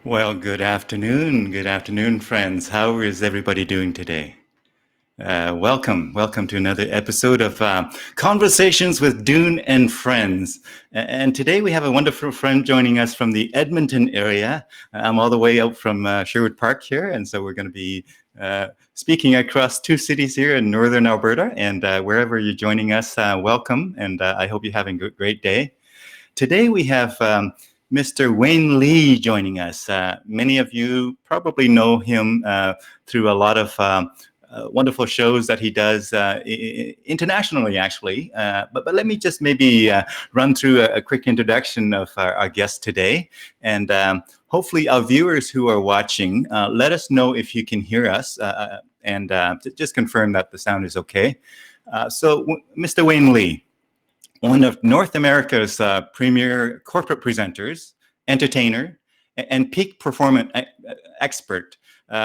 Well, good afternoon. Good afternoon, friends. How is everybody doing today? Welcome to another episode of Conversations with Dune and Friends. And today we have a wonderful friend joining us from the Edmonton area. I'm all the way out from Sherwood Park here, and so we're going to be speaking across two cities here in northern Alberta. And wherever you're joining us, welcome. And I hope you're having a great day. Today we have Mr. Wayne Lee joining us. Many of you probably know him through a lot of wonderful shows that he does internationally, actually. But let me just maybe run through a quick introduction of our guest today. And hopefully our viewers who are watching, let us know if you can hear us and just confirm that the sound is okay. Mr. Wayne Lee, one of North America's premier corporate presenters, entertainer, and peak performance expert.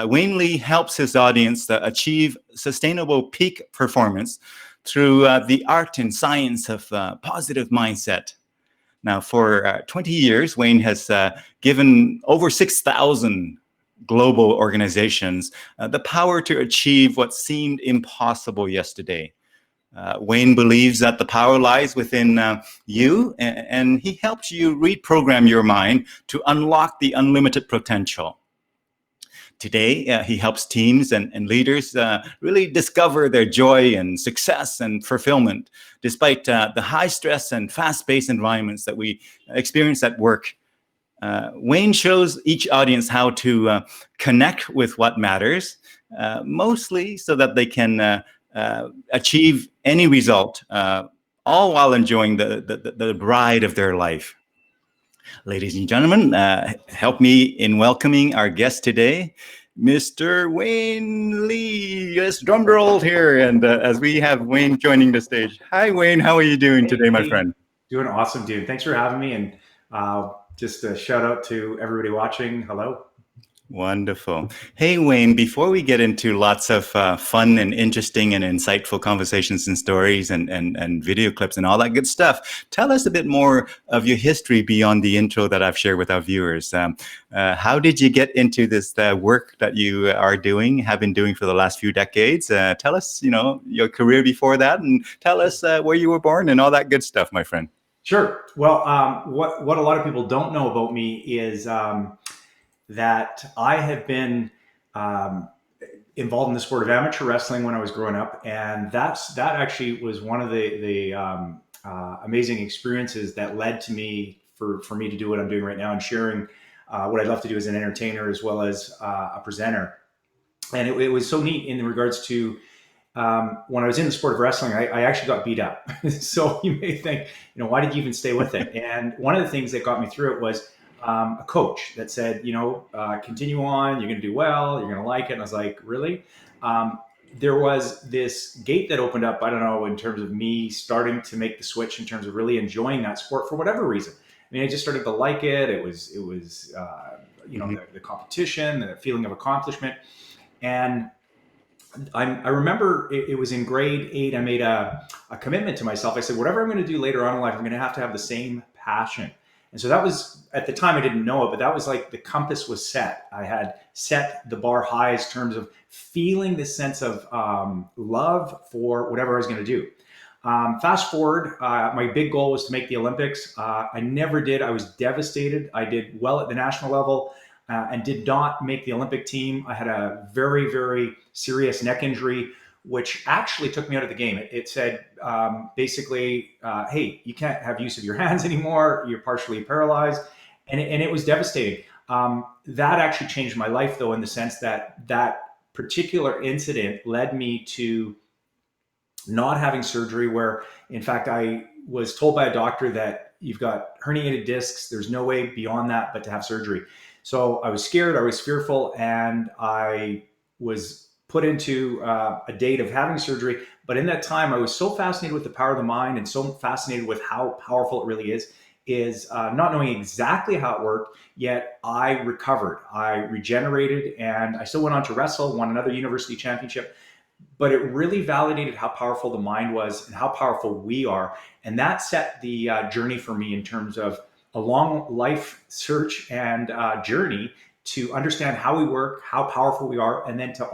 Wayne Lee helps his audience achieve sustainable peak performance through the art and science of positive mindset. Now, for 20 years, Wayne has given over 6,000 global organizations the power to achieve what seemed impossible yesterday. Wayne believes that the power lies within you, and he helps you reprogram your mind to unlock the unlimited potential. Today, he helps teams and leaders really discover their joy and success and fulfillment, despite the high stress and fast-paced environments that we experience at work. Wayne shows each audience how to connect with what matters, mostly so that they can achieve any result, all while enjoying the ride of their life. Ladies and gentlemen, help me in welcoming our guest today, Mr. Wayne Lee. Yes, drum roll here, and as we have Wayne joining the stage. Hi, Wayne. How are you doing today, my Hey, friend? doing awesome, dude. Thanks for having me. And just a shout out to everybody watching. Hello. Wonderful. Hey, Wayne, before we get into lots of fun and interesting and insightful conversations and stories and video clips and all that good stuff, tell us a bit more of your history beyond the intro that I've shared with our viewers. How did you get into this work that you are doing, have been doing for the last few decades? Tell us, your career before that, and tell us where you were born and all that good stuff, my friend. Sure. Well, what a lot of people don't know about me is that I have been um, involved in the sport of amateur wrestling when I was growing up, and that actually was one of the amazing experiences that led to me for me to do what I'm doing right now and sharing what I'd love to do as an entertainer as well as a presenter. And it was so neat in regards to when I was in the sport of wrestling, I actually got beat up. So you may think, why did you even stay with it? And one of the things that got me through it was a coach that said, continue on, you're going to do well, you're going to like it. And I was like, really? There was this gate that opened up, I don't know, in terms of me starting to make the switch in terms of really enjoying that sport for whatever reason. I mean, I just started to like it. Mhm. The competition, the feeling of accomplishment. And I remember it was in grade 8. I made a commitment to myself. I said, whatever I'm going to do later on in life, I'm going to have the same passion. And so that was, at the time, I didn't know it, but that was like the compass was set. I had set the bar high in terms of feeling this sense of love for whatever I was going to do. Fast forward, my big goal was to make the Olympics. I never did. I was devastated. I did well at the national level and did not make the Olympic team. I had a very, very serious neck injury, which actually took me out of the game. It said basically, hey, you can't have use of your hands anymore. You're partially paralyzed. And it was devastating. That actually changed my life, though, in the sense that that particular incident led me to not having surgery, where in fact I was told by a doctor that you've got herniated discs, there's no way beyond that but to have surgery. So I was scared, I was fearful, and I was put into a date of having surgery. But in that time I was so fascinated with the power of the mind and so fascinated with how powerful it really is not knowing exactly how it worked, yet I recovered, I regenerated, and I still went on to wrestle, won another university championship. But it really validated how powerful the mind was and how powerful we are. And that set the journey for me in terms of a long life search and journey to understand how we work, how powerful we are, and then to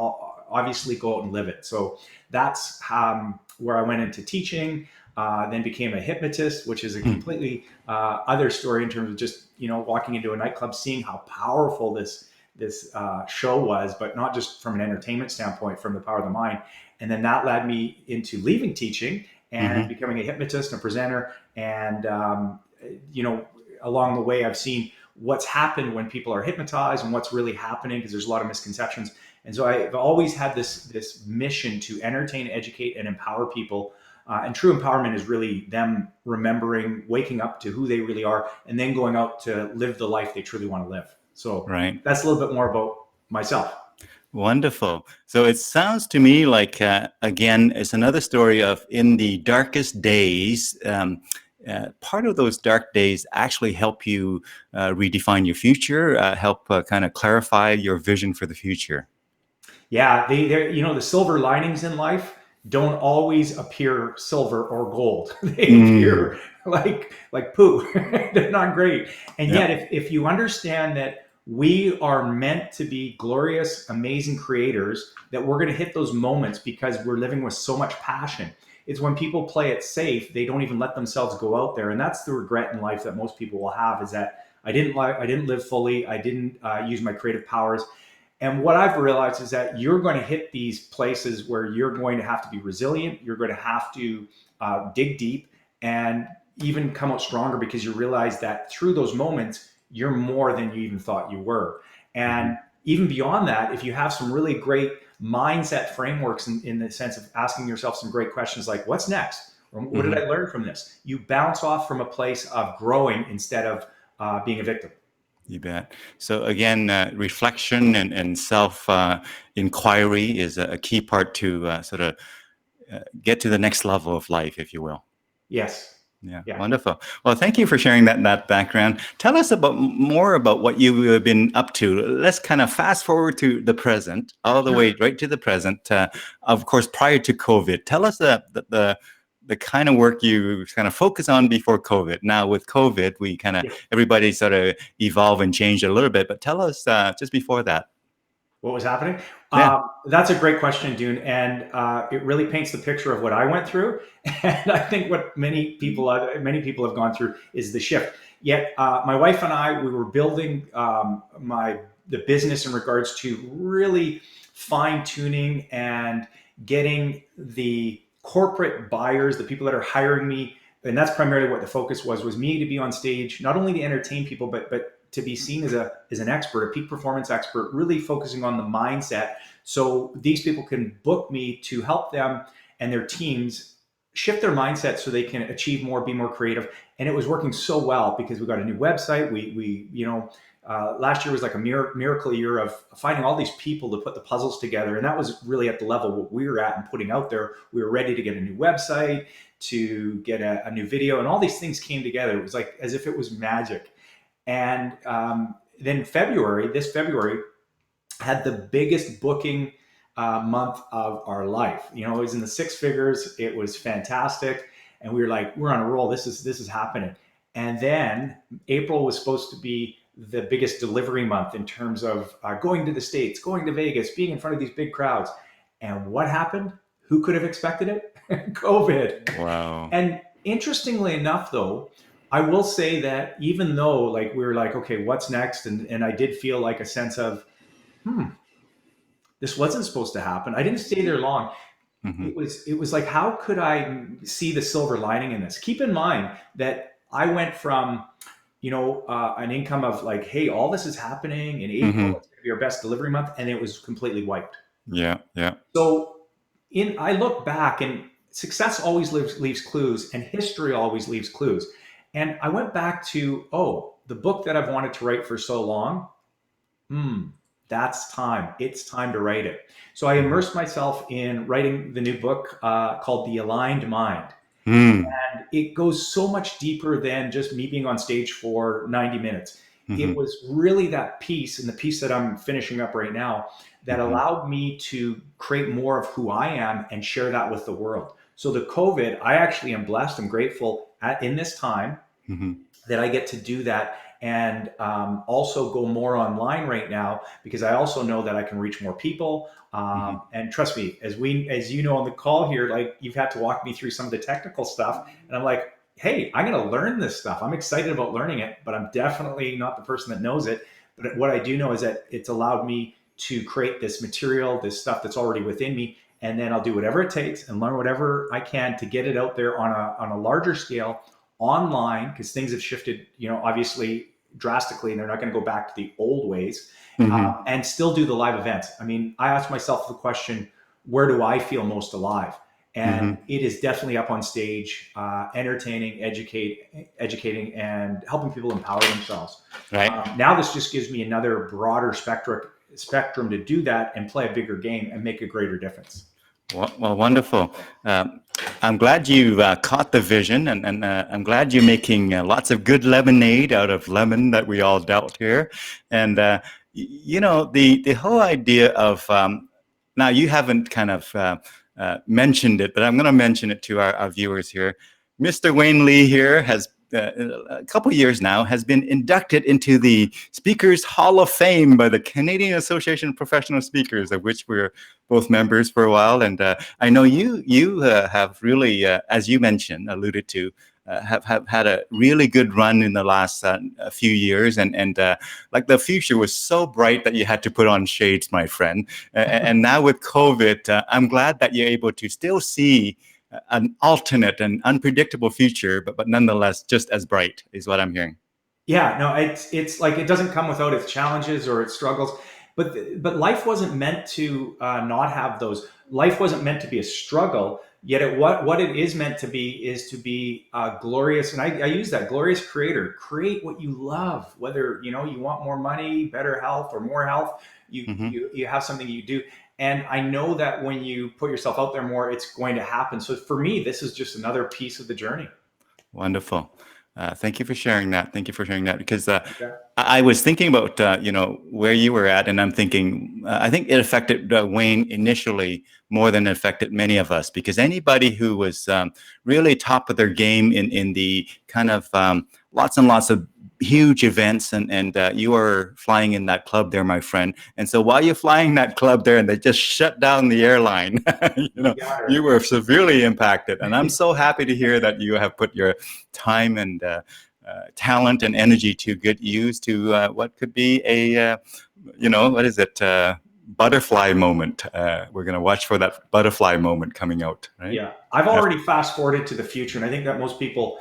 obviously go out and live it. So that's where I went into teaching, then became a hypnotist, which is a Mm. completely other story in terms of just walking into a nightclub, seeing how powerful this show was, but not just from an entertainment standpoint, from the power of the mind. And then that led me into leaving teaching and Hmm. becoming a hypnotist and a presenter. And along the way, I've seen what's happened when people are hypnotized and what's really happening, because there's a lot of misconceptions. And so I've always had this mission to entertain, educate, and empower people. And true empowerment is really them remembering, waking up to who they really are, and then going out to live the life they truly want to live. So Right. that's a little bit more about myself. Wonderful. So it sounds to me like, again, it's another story of in the darkest days. Part of those dark days actually help you redefine your future, help kind of clarify your vision for the future. Yeah, the silver linings in life don't always appear silver or gold. They Mm. appear like poo. They're not great. And Yeah. yet, if you understand that we are meant to be glorious, amazing creators, that we're going to hit those moments because we're living with so much passion. It's when people play it safe, they don't even let themselves go out there, and that's the regret in life that most people will have, is that I didn't live fully, I didn't use my creative powers. And what I've realized is that you're going to hit these places where you're going to have to be resilient. You're going to have to dig deep and even come out stronger, because you realize that through those moments, you're more than you even thought you were. Hmm. And even beyond that, if you have some really great mindset frameworks in the sense of asking yourself some great questions like, what's next? Or what did Hmm. I learn from this? You bounce off from a place of growing instead of being a victim. You bet. So again, reflection and self inquiry is a key part to sort of get to the next level of life, if you will. Yes. Yeah, Yeah. wonderful. Well, thank you for sharing that background. Tell us about more about what you have been up to. Let's kind of fast forward to the present, all the way Sure. right to the present. Of course, prior to COVID, tell us the kind of work you kind of focus on before COVID. Now with COVID, we kind of Yeah. everybody sort of evolve and change a little bit. But tell us just before that. What was happening? Yeah. That's a great question, Dune, and it really paints the picture of what I went through. And I think what many people have gone through is the shift. Yet, my wife and I, we were building the business in regards to really fine tuning and getting the corporate buyers, the people that are hiring me, and that's primarily what the focus was me to be on stage, not only to entertain people, but to be seen as an expert, a peak performance expert, really focusing on the mindset. So these people can book me to help them and their teams shift their mindset so they can achieve more, be more creative. And it was working so well because we got a new website. Last year was like a miracle year of finding all these people to put the puzzles together. And that was really at the level what we were at and putting out there. We were ready to get a new website, to get a new video, and all these things came together. It was like as if it was magic. And then this February, had the biggest booking month of our life. It was in the six figures. It was fantastic, and we were like, we're on a roll. This is happening. And then April was supposed to be the biggest delivery month in terms of going to the States, going to Vegas, being in front of these big crowds. And what happened? Who could have expected it? COVID. Wow. And interestingly enough, though, I will say that even though like we were like, okay, what's next? And I did feel like a sense of, hmm, this wasn't supposed to happen. I didn't stay there long. Hmm. It was like, how could I see the silver lining in this? Keep in mind that I went from an income of like, hey, all this is happening in April. Hmm. It's going to be our best delivery month, and it was completely wiped. Yeah. Yeah. So I look back, and success always leaves clues, and history always leaves clues. And I went back to, the book that I've wanted to write for so long. Hmm, that's time. It's time to write it. So I Hmm. immersed myself in writing the new book called The Aligned Mind. Hmm. And it goes so much deeper than just me being on stage for 90 minutes. It Hmm. was really that piece, and the piece that I'm finishing up right now, that Hmm. allowed me to create more of who I am and share that with the world. So the COVID, I actually am blessed and grateful in this time Hmm. that I get to do that, and also go more online right now, because I also know that I can reach more people. Hmm. And trust me, as you know on the call here, like you've had to walk me through some of the technical stuff, and I'm like, hey, I'm going to learn this stuff. I'm excited about learning it, but I'm definitely not the person that knows it. But what I do know is that it's allowed me to create this material, this stuff that's already within me, and then I'll do whatever it takes and learn whatever I can to get it out there on a larger scale online, because things have shifted, obviously drastically, and they're not going to go back to the old ways, Hmm. and still do the live events. I mean, I asked myself the question, where do I feel most alive? And Hmm. it is definitely up on stage, entertaining, educating, and helping people empower themselves. Right. Now this just gives me another broader spectrum to do that and play a bigger game and make a greater difference. Well, wonderful. Um, I'm glad you caught the vision, and I'm glad you're making lots of good lemonade out of lemon that we all dealt here. And the whole idea of now you haven't kind of mentioned it, but I'm going to mention it to our viewers here. Mr. Wayne Lee here has. A couple years now has been inducted into the Speakers Hall of Fame by the Canadian Association of Professional Speakers, of which we're both members for a while. And I know you have really, as you mentioned, alluded to, have had a really good run in the last a few years, and like the future was so bright that you had to put on shades, my friend. And now with COVID, I'm glad that you're able to still see an alternate and unpredictable future, but nonetheless just as bright, is what I'm hearing. Yeah, no, it's like it doesn't come without its challenges or its struggles, but life wasn't meant to not have those. Life wasn't meant to be a struggle. Yet what it is meant to be is to be glorious, and I use that glorious creator. Create what you love, whether you want more money, better health, or more health. You Hmm. you you have something you do, and I know that when you put yourself out there more, it's going to happen. So for me, this is just another piece of the journey. Wonderful. Thank you for sharing that. Thank you for sharing that because Okay. I was thinking about where you were at, and I'm thinking I think it affected Wayne initially more than it affected many of us because anybody who was really top of their game in the kind of lots and lots of huge events, and you are flying in that club there, my friend. And so while you're flying that club there, and they just shut down the airline, You got you her. were severely impacted. And I'm so happy to hear that you have put your time and talent and energy to good use to what could be a what is it, butterfly moment. We're going to watch for that butterfly moment coming out, right? Yeah, I've After. already fast forwarded to the future, and I think that most people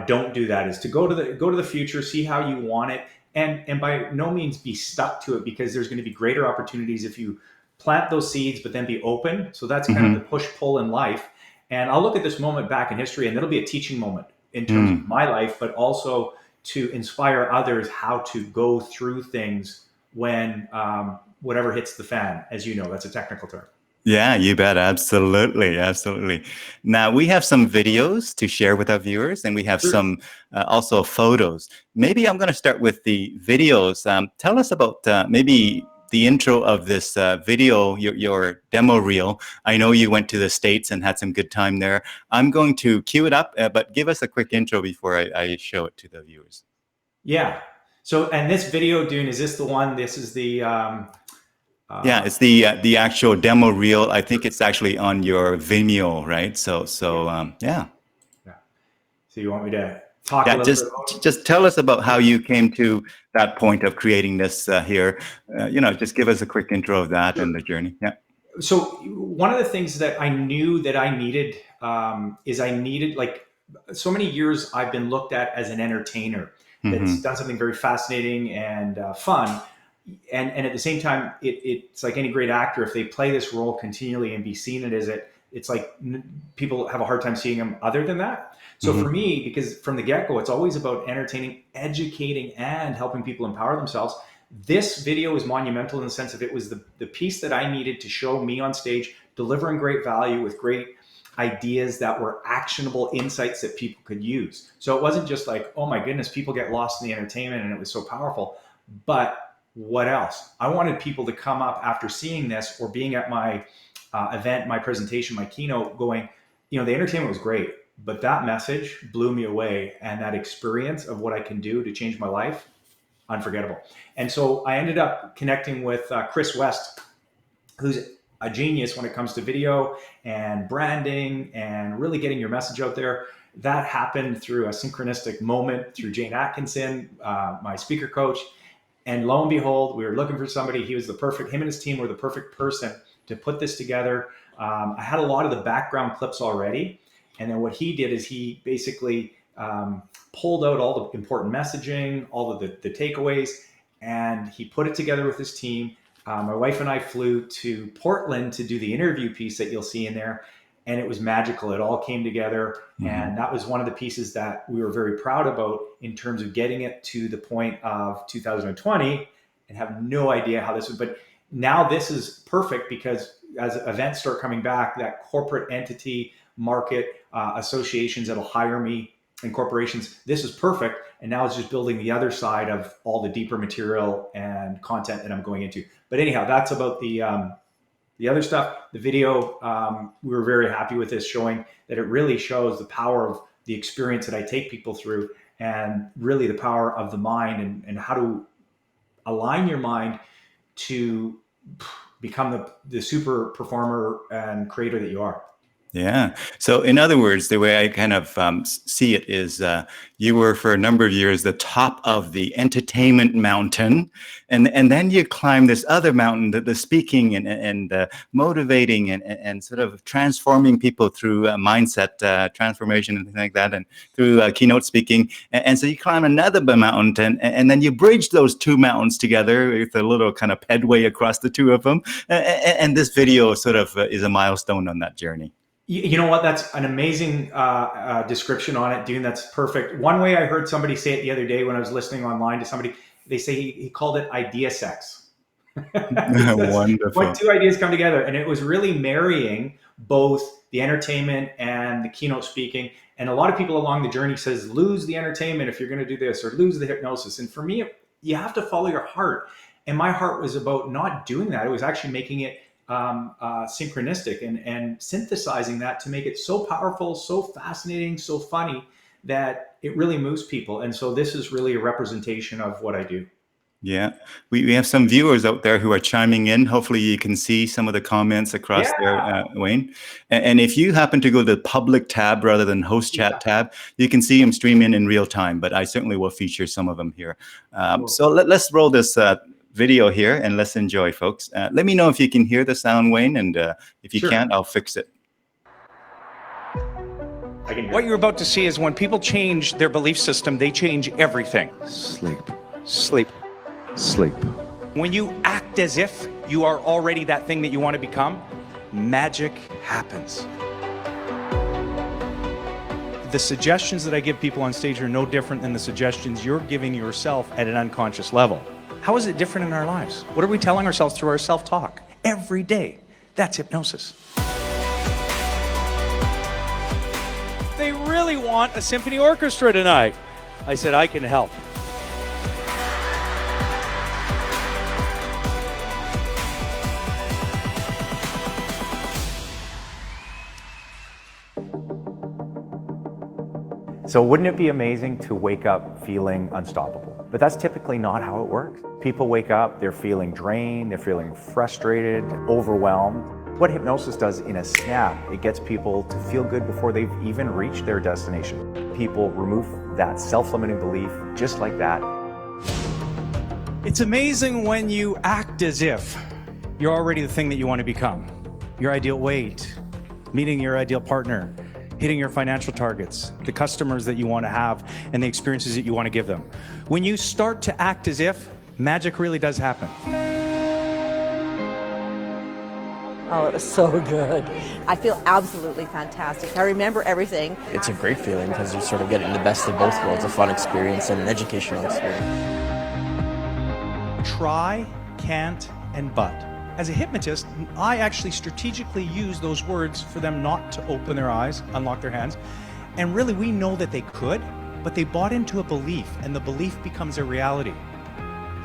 don't do that. Is to go to the future, see how you want it, and by no means be stuck to it, because there's going to be greater opportunities if you plant those seeds, but then be open. So that's kind of the Hmm. push pull in life. And I'll look at this moment back in history, and it'll be a teaching moment in terms of Mm. my life, but also to inspire others how to go through things when whatever hits the fan. As you know, that's a technical term. Yeah, you bet. Absolutely. Absolutely. Now, we have some videos to share with our viewers, and we have Sure. some also photos. Maybe I'm going to start with the videos. Tell us about maybe the intro of this video, your demo reel. I know you went to the States and had some good time there. I'm going to cue it up, but give us a quick intro before I show it to the viewers. Yeah. So, and this video, Dune, is this the one? This is the Yeah, uh, it's the actual demo reel. I think it's actually on your Vimeo, right? So yeah, yeah. yeah. So you want me to talk a Yeah, little bit about? just tell us about how you came to that point of creating this here. Just give us a quick intro of that Sure. and the journey. Yeah. So one of the things that I knew that I needed is I needed, like, so many years I've been looked at as an entertainer that's Hmm. done something very fascinating and fun, and at the same time, it's like any great actor, if they play this role continually and be seen it as it's like people have a hard time seeing them other than that. So for Hmm. me, because from the get go, it's always about entertaining, educating, and helping people empower themselves. This video is monumental in the sense of it was the piece that I needed to show me on stage, delivering great value with great ideas that were actionable insights that people could use. So it wasn't just like, oh my goodness, people get lost in the entertainment and it was so powerful. But what else? I wanted people to come up after seeing this or being at my event, my presentation, my keynote, going, the entertainment was great. But that message blew me away. And that experience of what I can do to change my life, unforgettable. And so I ended up connecting with Chris West, who's a genius when it comes to video and branding and really getting your message out there. That happened through a synchronistic moment through Jane Atkinson, my speaker coach. And lo and behold, we were looking for somebody. He was the perfect, him and his team were the perfect person to put this together. I had a lot of the background clips already. And then what he did is he basically pulled out all the important messaging, all of the takeaways, and he put it together with his team. My wife and I flew to Portland to do the interview piece that you'll see in there. And it was magical. It all came together. Mm-hmm. And that was one of the pieces that we were very proud about in terms of getting it to the point of 2020 and have no idea how this would, but now this is perfect because as events start coming back, that corporate entity, market, associations that'll hire me and corporations, this is perfect. And now it's just building the other side of all the deeper material and content that I'm going into. But anyhow, that's about the other stuff. The video, we were very happy with this, showing that it really shows the power of the experience that I take people through and really the power of the mind and how to align your mind to become the super performer and creator that you are. Yeah. So in other words, the way I kind of see it is you were for a number of years the top of the entertainment mountain. And then you climb this other mountain, the speaking and motivating and sort of transforming people through mindset transformation and things like that, and through keynote speaking. And so you climb another mountain and then you bridge those two mountains together with a little kind of pedway across the two of them. And this video sort of is a milestone on that journey. You know what? That's an amazing description on it, Dune. That's perfect. One way I heard somebody say it the other day when I was listening online to somebody, they say he called it idea sex. Wonderful. When two ideas come together, and it was really marrying both the entertainment and the keynote speaking. And a lot of people along the journey says, lose the entertainment if you're going to do this, or lose the hypnosis. And for me, you have to follow your heart. And my heart was about not doing that. It was actually making it synchronistic and synthesizing that to make it so powerful, so fascinating, so funny that it really moves people. And so this is really a representation of what I do. Yeah, we have some viewers out there who are chiming in. Hopefully you can see some of the comments across there, Wayne. And if you happen to go to the public tab rather than host chat tab, you can see them stream in real time, but I certainly will feature some of them here. Cool. So let's roll this video here and let's enjoy, folks. Let me know if you can hear the sound, Wayne, and if you can't, I'll fix it. What you're about to see is when people change their belief system, they change everything. Sleep. Sleep. Sleep. When you act as if you are already that thing that you want to become, magic happens. The suggestions that I give people on stage are no different than the suggestions you're giving yourself at an unconscious level. How is it different in our lives? What are we telling ourselves through our self-talk every day? That's hypnosis. They really want a symphony orchestra tonight. I said, I can help. So wouldn't it be amazing to wake up feeling unstoppable? But that's typically not how it works. People wake up, they're feeling drained, they're feeling frustrated, overwhelmed. What hypnosis does in a snap, it gets people to feel good before they've even reached their destination. People remove that self-limiting belief just like that. It's amazing when you act as if you're already the thing that you want to become. Your ideal weight, meeting your ideal partner, hitting your financial targets, the customers that you want to have, and the experiences that you want to give them. When you start to act as if, magic really does happen. Oh, it was so good. I feel absolutely fantastic. I remember everything. It's a great feeling because you're sort of getting the best of both worlds, a fun experience and an educational experience. Try, can't, and but. As a hypnotist, I actually strategically use those words for them not to open their eyes, unlock their hands. And really, we know that they could, but they bought into a belief, and the belief becomes a reality.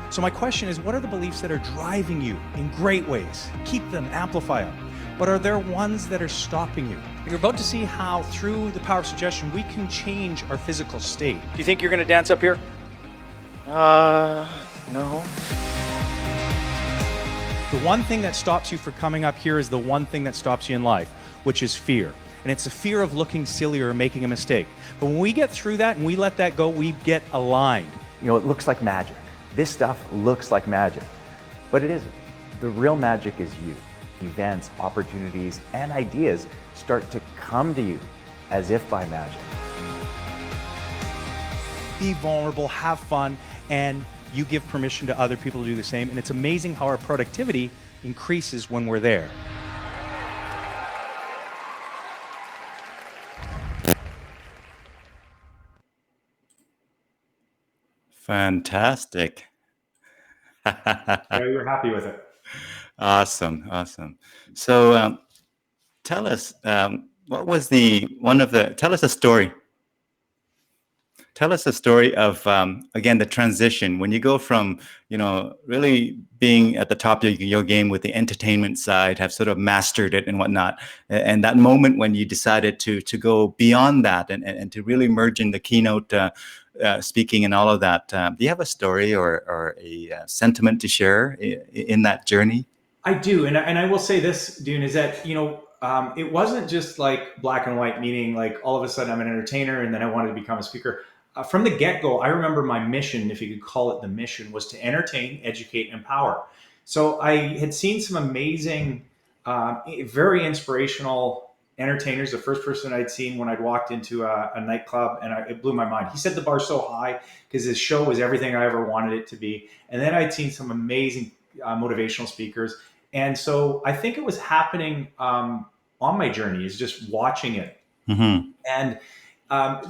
So my question is, what are the beliefs that are driving you in great ways? Keep them, amplify them. but are there ones that are stopping you? You're about to see how, through the power of suggestion, we can change our physical state. Do you think you're going to dance up here? No. The one thing that stops you from coming up here is the one thing that stops you in life, which is fear. And it's a fear of looking silly or making a mistake. But when we get through that and we let that go, we get aligned. You know, it looks like magic. This stuff looks like magic, but it isn't. The real magic is you. Events, opportunities, and ideas start to come to you as if by magic. Be vulnerable, have fun, and you give permission to other people to do the same. And it's amazing how our productivity increases when we're there. Fantastic. Yeah, we were happy with it. Awesome. So tell us, what was tell us a story. Tell us a story of, again, the transition when you go from, really being at the top of your game with the entertainment side, have sort of mastered it and whatnot. And that moment when you decided to go beyond that and to really merge in the keynote speaking and all of that. Do you have a story or a sentiment to share in that journey? I do. And I will say this, Dune, is that, it wasn't just like black and white, meaning like all of a sudden I'm an entertainer and then I wanted to become a speaker. From the get-go, I remember my mission, if you could call it the mission, was to entertain, educate, empower. So I had seen some amazing, very inspirational entertainers. The first person I'd seen when I'd walked into a nightclub, and it blew my mind. He set the bar so high because his show was everything I ever wanted it to be. And then I'd seen some amazing motivational speakers. And so I think it was happening on my journey, is just watching it. Mm-hmm. And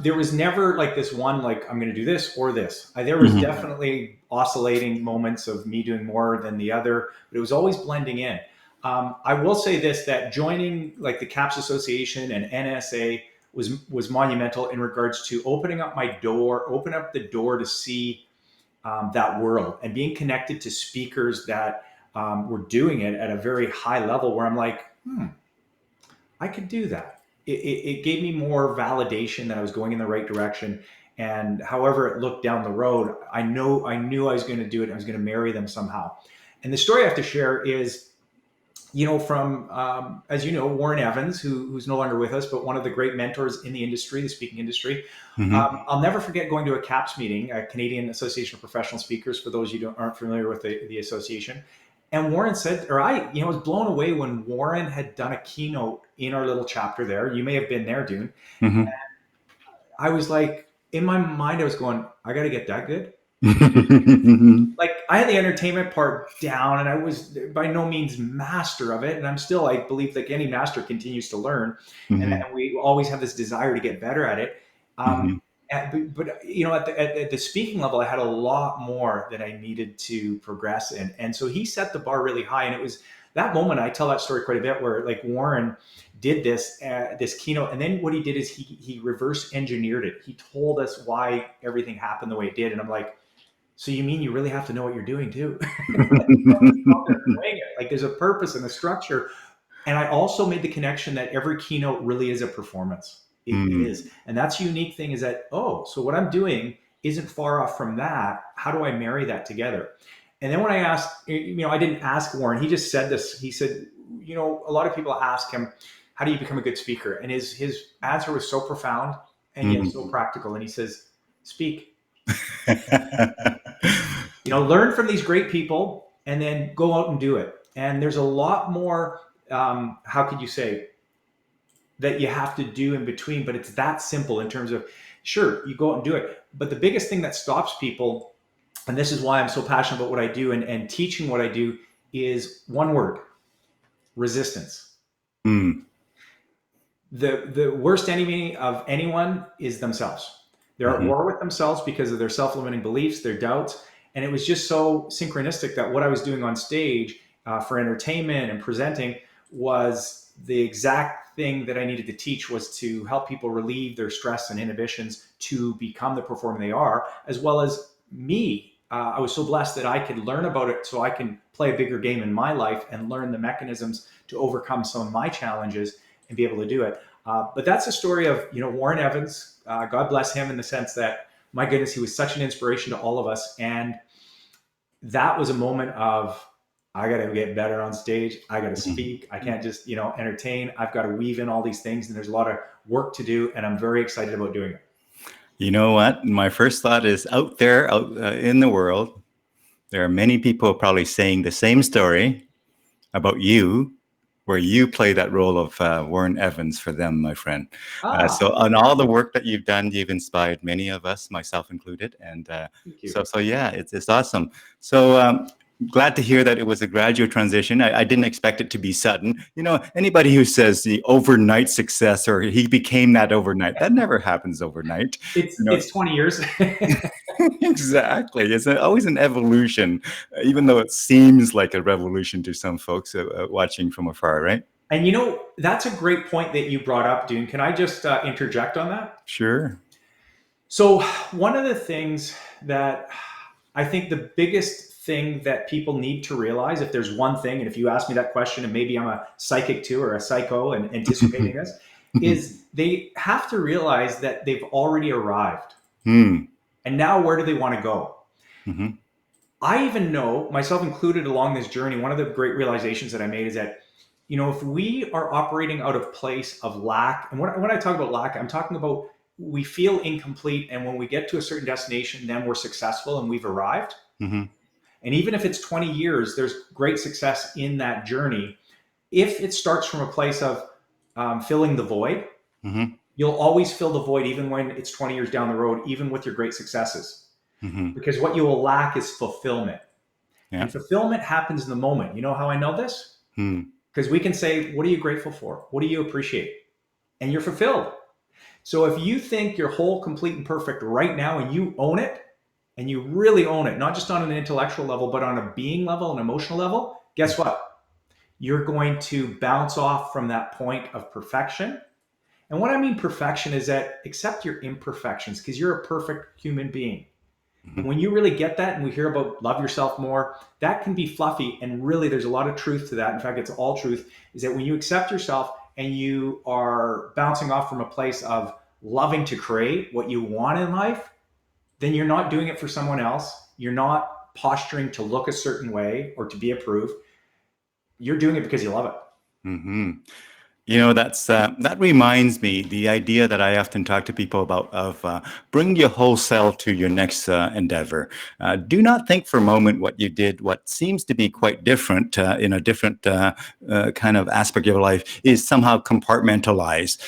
there was never like this one, like, I'm going to do this or this. There was definitely oscillating moments of me doing more than the other, but it was always blending in. I will say this, that joining like the CAPS Association and NSA was monumental in regards to opening up the door to see that world and being connected to speakers that were doing it at a very high level, where I'm like, I could do that. It gave me more validation that I was going in the right direction. And however it looked down the road, I knew I was going to do it. I was going to marry them somehow. And the story I have to share is, from, as you know, Warren Evans, who's no longer with us, but one of the great mentors in the industry, the speaking industry. I'll never forget going to a CAPS meeting, a Canadian Association of Professional Speakers, for those you aren't familiar with the association. And Warren said, I was blown away when Warren had done a keynote in our little chapter there. You may have been there, Dune. Mm-hmm. And I was like, in my mind, I was going, I got to get that good. Like, I had the entertainment part down, and I was by no means master of it. And I'm still, I believe, like any master, continues to learn. And we always have this desire to get better at it. But at the speaking level, I had a lot more that I needed to progress in. And so he set the bar really high. And it was that moment, I tell that story quite a bit, where like Warren did this keynote. And then what he did is he reverse engineered it. He told us why everything happened the way it did. And I'm like, so you mean you really have to know what you're doing too? Like, there's a purpose and a structure. And I also made the connection that every keynote really is a performance. It is. And that's a unique thing, is that, so what I'm doing isn't far off from that. How do I marry that together? And then when I asked, I didn't ask Warren, he just said this. He said, a lot of people ask him, how do you become a good speaker? And his answer was so profound and yet so practical. And he says, speak. Learn from these great people and then go out and do it. And there's a lot more, how could you say, that you have to do in between, but it's that simple in terms of, sure, you go out and do it. But the biggest thing that stops people, and this is why I'm so passionate about what I do and teaching what I do, is one word: resistance. The worst enemy of anyone is themselves. They're at war with themselves because of their self-limiting beliefs, their doubts. And it was just so synchronistic that what I was doing on stage for entertainment and presenting was the exact thing that I needed to teach, was to help people relieve their stress and inhibitions to become the performer they are, as well as me I was so blessed that I could learn about it so I can play a bigger game in my life and learn the mechanisms to overcome some of my challenges and be able to do it. But that's a story of, Warren Evans. God bless him in the sense that, my goodness, he was such an inspiration to all of us. And that was a moment of, I got to get better on stage. I got to speak. I can't just, entertain. I've got to weave in all these things, and there's a lot of work to do, and I'm very excited about doing it. You know what? My first thought is out there, in the world, there are many people probably saying the same story about you, where you play that role of Warren Evans for them, my friend. So on all the work that you've done, you've inspired many of us, myself included. And Thank you. so yeah, it's awesome. So glad to hear that it was a gradual transition. I didn't expect it to be sudden. Anybody who says the overnight success or he became that overnight, that never happens overnight. It's 20 years. Exactly. It's always an evolution, even though it seems like a revolution to some folks watching from afar, right? And that's a great point that you brought up, Dune. Can I just interject on that? Sure. So one of the things that I think the biggest thing that people need to realize, if there's one thing, and if you ask me that question, and maybe I'm a psychic too, or a psycho and anticipating this, is they have to realize that they've already arrived. And now where do they want to go? I even know, myself included along this journey, one of the great realizations that I made is that, if we are operating out of place of lack, and when I talk about lack, I'm talking about we feel incomplete, and when we get to a certain destination, then we're successful and we've arrived. And even if it's 20 years, there's great success in that journey. If it starts from a place of filling the void, you'll always fill the void, even when it's 20 years down the road, even with your great successes. Because what you will lack is fulfillment. Yeah. And fulfillment happens in the moment. You know how I know this? Because we can say, what are you grateful for? What do you appreciate? And you're fulfilled. So if you think you're whole, complete, and perfect right now, and you own it, and you really own it, not just on an intellectual level, but on a being level, an emotional level, guess what? You're going to bounce off from that point of perfection. And what I mean perfection is that accept your imperfections, because you're a perfect human being. And when you really get that, and we hear about love yourself more, that can be fluffy. And really, there's a lot of truth to that. In fact, it's all truth, is that when you accept yourself and you are bouncing off from a place of loving to create what you want in life, then you're not doing it for someone else. You're not posturing to look a certain way or to be approved. You're doing it because you love it. That reminds me, the idea that I often talk to people about of bring your whole self to your next endeavor. Do not think for a moment what you did, what seems to be quite different in a different kind of aspect of your life is somehow compartmentalized.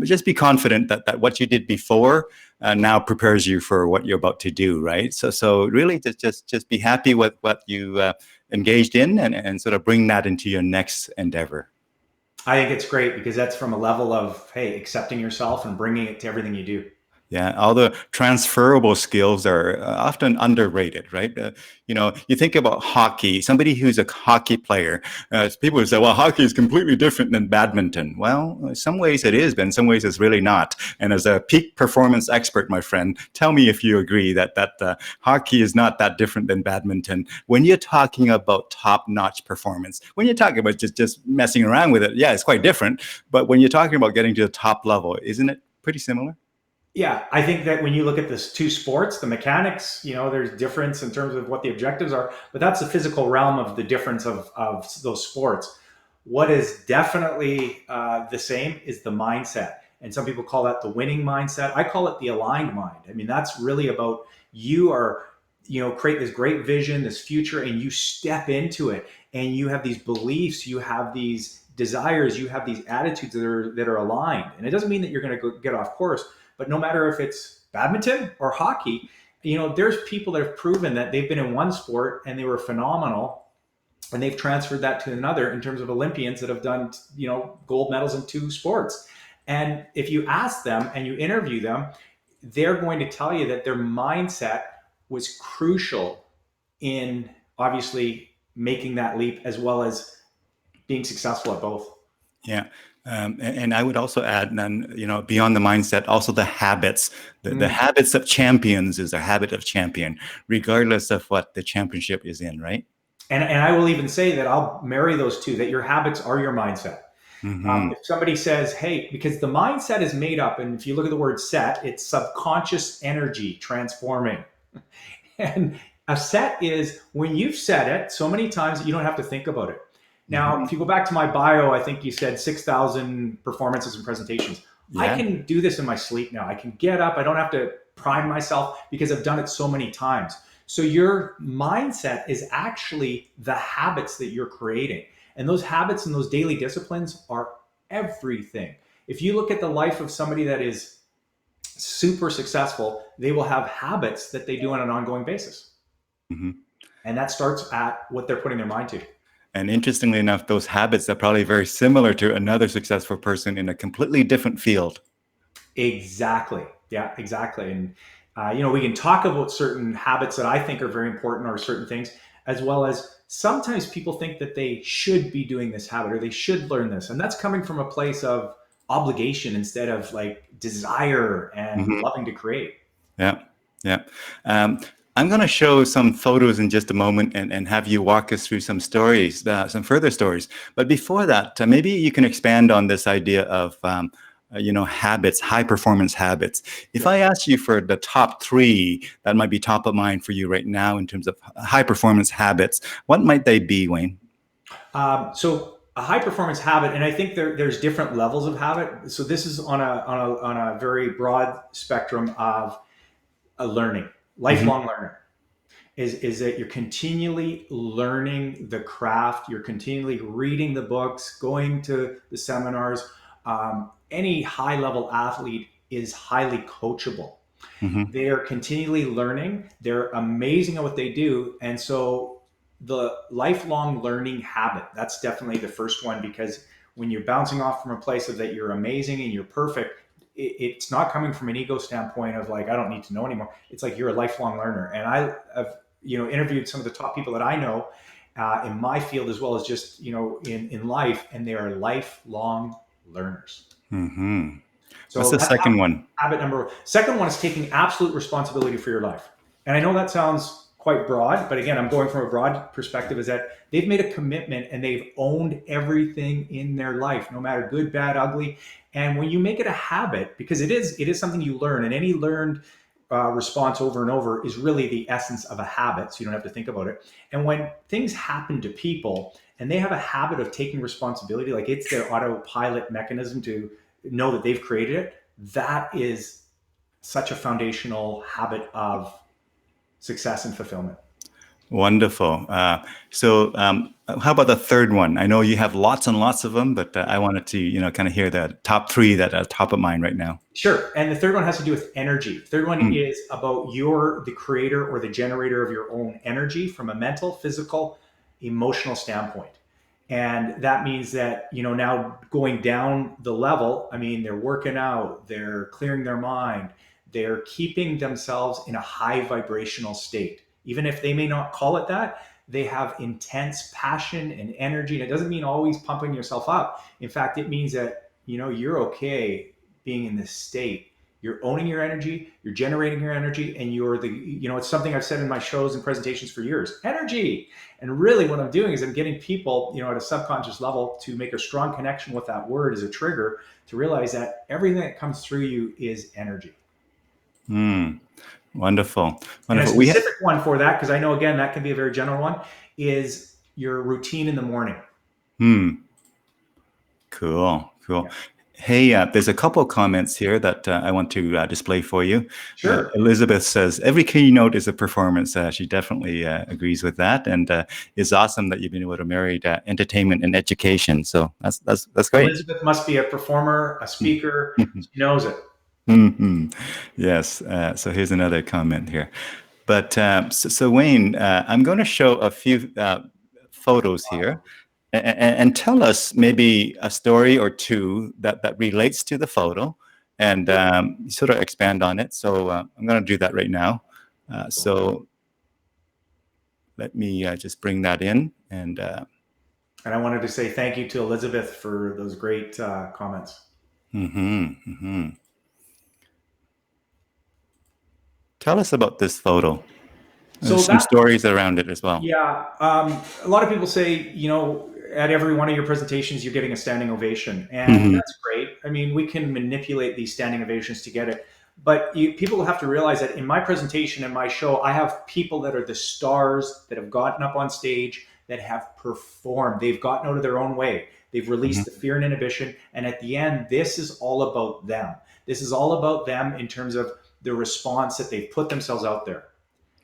Just be confident that what you did before now prepares you for what you're about to do, right? So really just be happy with what you engaged in and sort of bring that into your next endeavor. I think it's great because that's from a level of, hey, accepting yourself and bringing it to everything you do. Yeah, all the transferable skills are often underrated, right? You think about hockey, somebody who's a hockey player, people say, well, hockey is completely different than badminton. Well, in some ways it is, but in some ways it's really not. And as a peak performance expert, my friend, tell me if you agree that hockey is not that different than badminton. When you're talking about top-notch performance, when you're talking about just messing around with it, yeah, it's quite different. But when you're talking about getting to the top level, isn't it pretty similar? Yeah, I think that when you look at this two sports, the mechanics, there's difference in terms of what the objectives are, but that's the physical realm of the difference of those sports. What is definitely the same is the mindset. And some people call that the winning mindset. I call it the aligned mind. I mean, that's really about you are, create this great vision, this future, and you step into it. And you have these beliefs, you have these desires, you have these attitudes that are aligned. And it doesn't mean that you're going to get off course. But no matter if it's badminton or hockey, there's people that have proven that they've been in one sport and they were phenomenal, and they've transferred that to another in terms of Olympians that have done, gold medals in two sports. And if you ask them and you interview them, they're going to tell you that their mindset was crucial in obviously making that leap as well as being successful at both. Yeah. And I would also add, then, beyond the mindset, also the habits. The Mm. habits of champions is a habit of champion, regardless of what the championship is in, right? And I will even say that I'll marry those two, that your habits are your mindset. Mm-hmm. If somebody says, hey, because the mindset is made up, and if you look at the word set, it's subconscious energy transforming. And a set is when you've said it so many times that you don't have to think about it. Now, Mm-hmm. if you go back to my bio, I think you said 6,000 performances and presentations. I Yeah. can do this in my sleep now. I can get up. I don't have to prime myself because I've done it so many times. So your mindset is actually the habits that you're creating. And those habits and those daily disciplines are everything. If you look at the life of somebody that is super successful, they will have habits that they do on an ongoing basis. Mm-hmm. And that starts at what they're putting their mind to. And interestingly enough, those habits are probably very similar to another successful person in a completely different field. Exactly. Yeah, exactly. And, we can talk about certain habits that I think are very important or certain things, as well as sometimes people think that they should be doing this habit or they should learn this. And that's coming from a place of obligation instead of like desire and Mm-hmm. loving to create. Yeah, yeah. Um, I'm going to show some photos in just a moment and have you walk us through some stories, some further stories. But before that, maybe you can expand on this idea of, habits, high performance habits. If I ask you for the top three that might be top of mind for you right now in terms of high performance habits, what might they be, Wayne? So a high performance habit, and I think there's different levels of habit. So this is on a very broad spectrum of a learning, Mm-hmm. lifelong learner. Is that you're continually learning the craft, you're continually reading the books, going to the seminars. Any high level athlete is highly coachable. Mm-hmm. They are continually learning. They're amazing at what they do. And so the lifelong learning habit, that's definitely the first one, because when you're bouncing off from a place of that you're amazing and you're perfect, it's not coming from an ego standpoint of like, I don't need to know anymore. It's like you're a lifelong learner. And I've interviewed some of the top people that I know in my field, as well as just, in life, and they are lifelong learners. Mm-hmm. What's So the that's second one? habit number one. Second one is taking absolute responsibility for your life. And I know that sounds quite broad, but again, I'm going from a broad perspective, is that they've made a commitment and they've owned everything in their life, no matter good, bad, ugly. And when you make it a habit, because it is something you learn, and any learned response over and over is really the essence of a habit. So you don't have to think about it. And when things happen to people and they have a habit of taking responsibility, like it's their autopilot mechanism to know that they've created it, that is such a foundational habit of success and fulfillment. Wonderful. So how about the third one? I know you have lots and lots of them, but I wanted to, kind of hear the top three that are top of mind right now. Sure. And the third one has to do with energy. Third one Mm. is about you're the creator or the generator of your own energy from a mental, physical, emotional standpoint. And that means that, now going down the level, I mean, they're working out, they're clearing their mind, they're keeping themselves in a high vibrational state. Even if they may not call it that, they have intense passion and energy. And it doesn't mean always pumping yourself up. In fact, it means that, you're okay being in this state. You're owning your energy, you're generating your energy, and it's something I've said in my shows and presentations for years, energy. And really what I'm doing is I'm getting people, at a subconscious level to make a strong connection with that word as a trigger, to realize that everything that comes through you is energy. Mm. Wonderful. And a Wonderful. specific one for that, because I know, again, that can be a very general one, is your routine in the morning. Cool. Yeah. Hey, there's a couple of comments here that I want to display for you. Sure. Elizabeth says, every keynote is a performance. She definitely agrees with that. And it's awesome that you've been able to marry entertainment and education. So that's great. Elizabeth must be a performer, a speaker. She knows it. Mm-hmm. Yes. So here's another comment here. But so Wayne, I'm going to show a few photos here. And tell us maybe a story or two that relates to the photo, and sort of expand on it. So I'm going to do that right now. So let me just bring that in. And And I wanted to say thank you to Elizabeth for those great comments. Tell us about this photo. So There's some that, stories around it as well. yeah, a lot of people say, at every one of your presentations, you're getting a standing ovation, and that's great. I mean, we can manipulate these standing ovations to get it, but people have to realize that in my presentation and my show, I have people that are the stars that have gotten up on stage, that have performed. They've gotten out of their own way. They've released the fear and inhibition, and at the end, this is all about them. This is all about them in terms of the response that they've put themselves out there.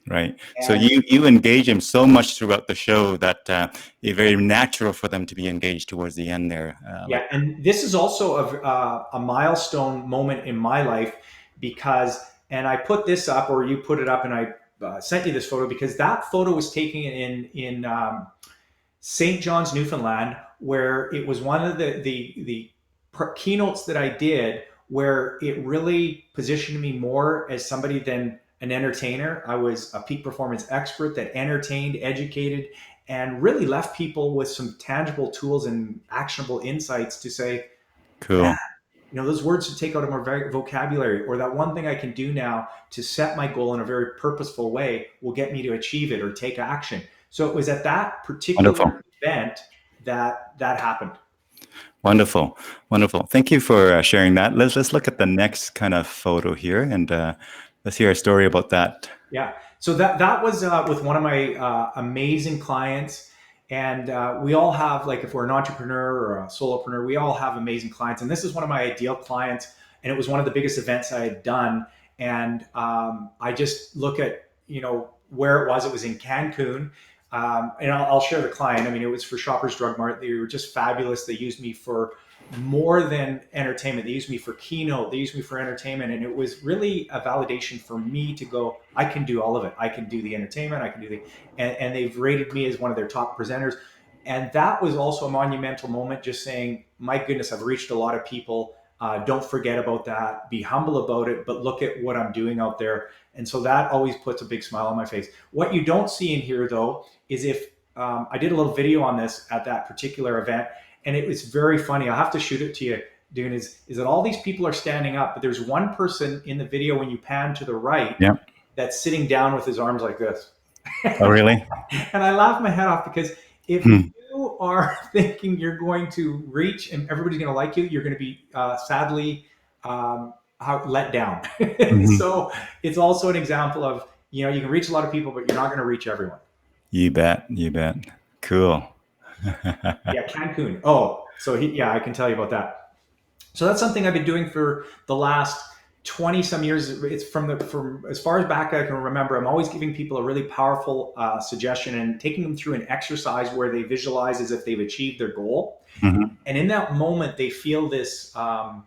Right. So you engage them so much throughout the show that it's very natural for them to be engaged towards the end there. Yeah, and this is also a milestone moment in my life because, and I put this up, or you put it up, and I sent you this photo because that photo was taken in St. John's, Newfoundland, where it was one of the keynotes that I did, where it really positioned me more as somebody than an entertainer. I was a peak performance expert that entertained, educated, and really left people with some tangible tools and actionable insights to say, Cool. man, those words to take out of my vocabulary, or that one thing I can do now to set my goal in a very purposeful way will get me to achieve it or take action. So it was at that particular Wonderful. event that happened. Wonderful. Wonderful. Thank you for sharing that. Let's look at the next kind of photo here, and let's hear a story about that. Yeah. So that was with one of my amazing clients. And we all have, like, if we're an entrepreneur or a solopreneur, we all have amazing clients. And this is one of my ideal clients. And it was one of the biggest events I had done. And I just look at, where it was. It was in Cancun. And I'll share the client. I mean, it was for Shoppers Drug Mart. They were just fabulous. They used me for more than entertainment. They used me for keynote. They used me for entertainment. And it was really a validation for me to go, I can do all of it. I can do the entertainment. I can do and they've rated me as one of their top presenters. And that was also a monumental moment, just saying, my goodness, I've reached a lot of people. Don't forget about that. Be humble about it, but look at what I'm doing out there. And so that always puts a big smile on my face. What you don't see in here, though, is if I did a little video on this at that particular event, and it was very funny. I'll have to shoot it to you, Dune, is that all these people are standing up, but there's one person in the video when you pan to the right that's sitting down with his arms like this. Oh, really? And I laugh my head off because if you are thinking you're going to reach and everybody's going to like you, you're going to be sadly let down. So it's also an example of, you can reach a lot of people, but you're not going to reach everyone. You bet. You bet. Cool. Yeah, Cancun. Oh, so I can tell you about that. So that's something I've been doing for the last 20 some years. It's from as far as back I can remember. I'm always giving people a really powerful suggestion and taking them through an exercise where they visualize as if they've achieved their goal. And in that moment, they feel this, I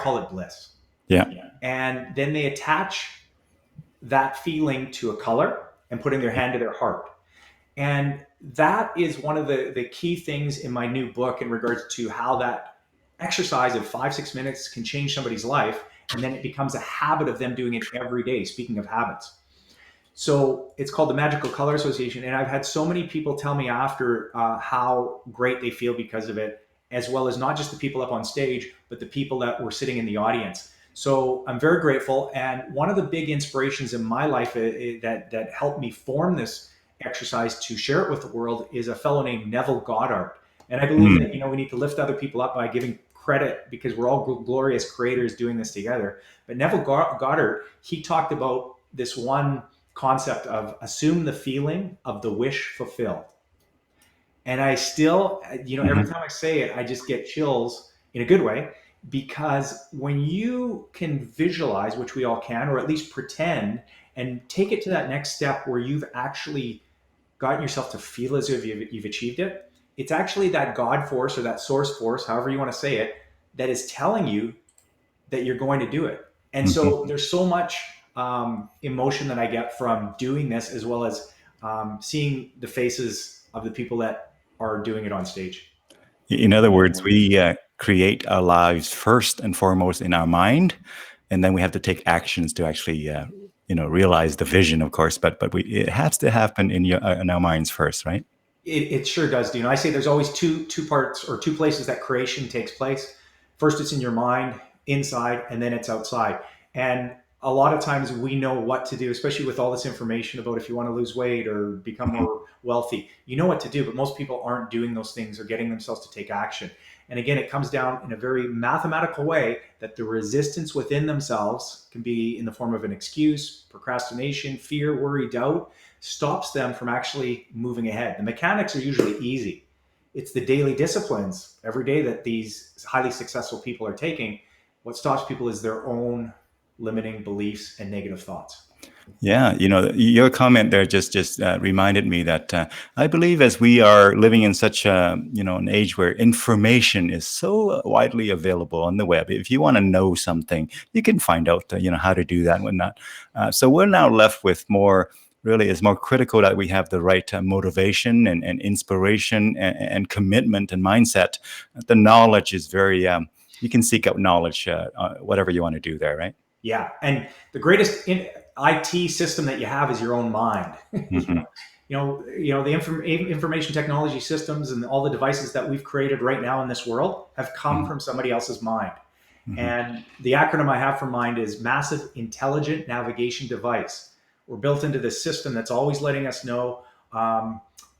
call it bliss. Yeah. And then they attach that feeling to a color and putting their hand to their heart. And that is one of the key things in my new book in regards to how that exercise of 5-6 minutes can change somebody's life. And then it becomes a habit of them doing it every day. Speaking of habits. So it's called the Magical Color Association. And I've had so many people tell me after how great they feel because of it, as well as not just the people up on stage, but the people that were sitting in the audience. So I'm very grateful. And one of the big inspirations in my life that helped me form this exercise to share it with the world is a fellow named Neville Goddard. And I believe that, we need to lift other people up by giving credit because we're all glorious creators doing this together. But Neville Goddard, he talked about this one concept of assume the feeling of the wish fulfilled. And I still, every time I say it, I just get chills in a good way, because when you can visualize, which we all can, or at least pretend, and take it to that next step where you've actually gotten yourself to feel as if you've achieved it, it's actually that God force or that source force, however you want to say it, that is telling you that you're going to do it. And so there's so much emotion that I get from doing this, as well as seeing the faces of the people that are doing it on stage. In other words, we create our lives first and foremost in our mind, and then we have to take actions to actually realize the vision, of course, but it has to happen in our minds first, right? It sure does, Dune. I say there's always two parts or two places that creation takes place. First, it's in your mind, inside, and then it's outside. And a lot of times we know what to do, especially with all this information about if you want to lose weight or become Mhm. more wealthy. You know what to do, but most people aren't doing those things or getting themselves to take action. And again, it comes down in a very mathematical way that the resistance within themselves can be in the form of an excuse, procrastination, fear, worry, doubt, stops them from actually moving ahead. The mechanics are usually easy. It's the daily disciplines every day that these highly successful people are taking. What stops people is their own limiting beliefs and negative thoughts. Yeah, your comment there just reminded me that I believe as we are living in such a an age where information is so widely available on the web, if you want to know something, you can find out how to do that and whatnot. So we're now left with more. Really, it's more critical that we have the right motivation and inspiration and commitment and mindset. The knowledge is very. You can seek out knowledge, whatever you want to do there, right? Yeah, and the greatest IT system that you have is your own mind. Hmm. The information technology systems and all the devices that we've created right now in this world have come from somebody else's mind. Hmm. And the acronym I have for MIND is Massive Intelligent Navigation Device. We're built into this system that's always letting us know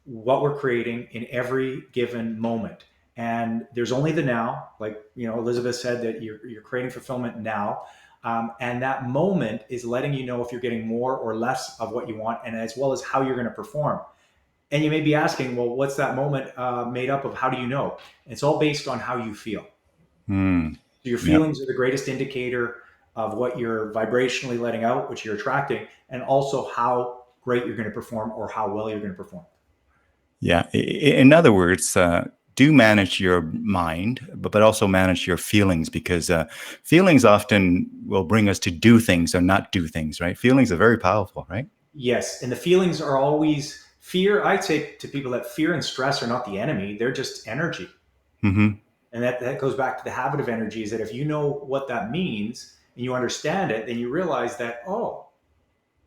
what we're creating in every given moment. And there's only the now, like Elizabeth said, that you're creating fulfillment now. And that moment is letting you know if you're getting more or less of what you want, and as well as how you're going to perform. And you may be asking, well, what's that moment made up of? How do you know? It's all based on how you feel. Mm. So your Yeah. feelings are the greatest indicator of what you're vibrationally letting out, which you're attracting, and also how great you're going to perform or how well you're going to perform. Yeah. In other words, do manage your mind, but also manage your feelings, because feelings often will bring us to do things or not do things, right? Feelings are very powerful, right? Yes, and the feelings are always fear. I say to people that fear and stress are not the enemy; they're just energy. Hmm. And that goes back to the habit of energy, is that if you know what that means and you understand it, then you realize that, oh,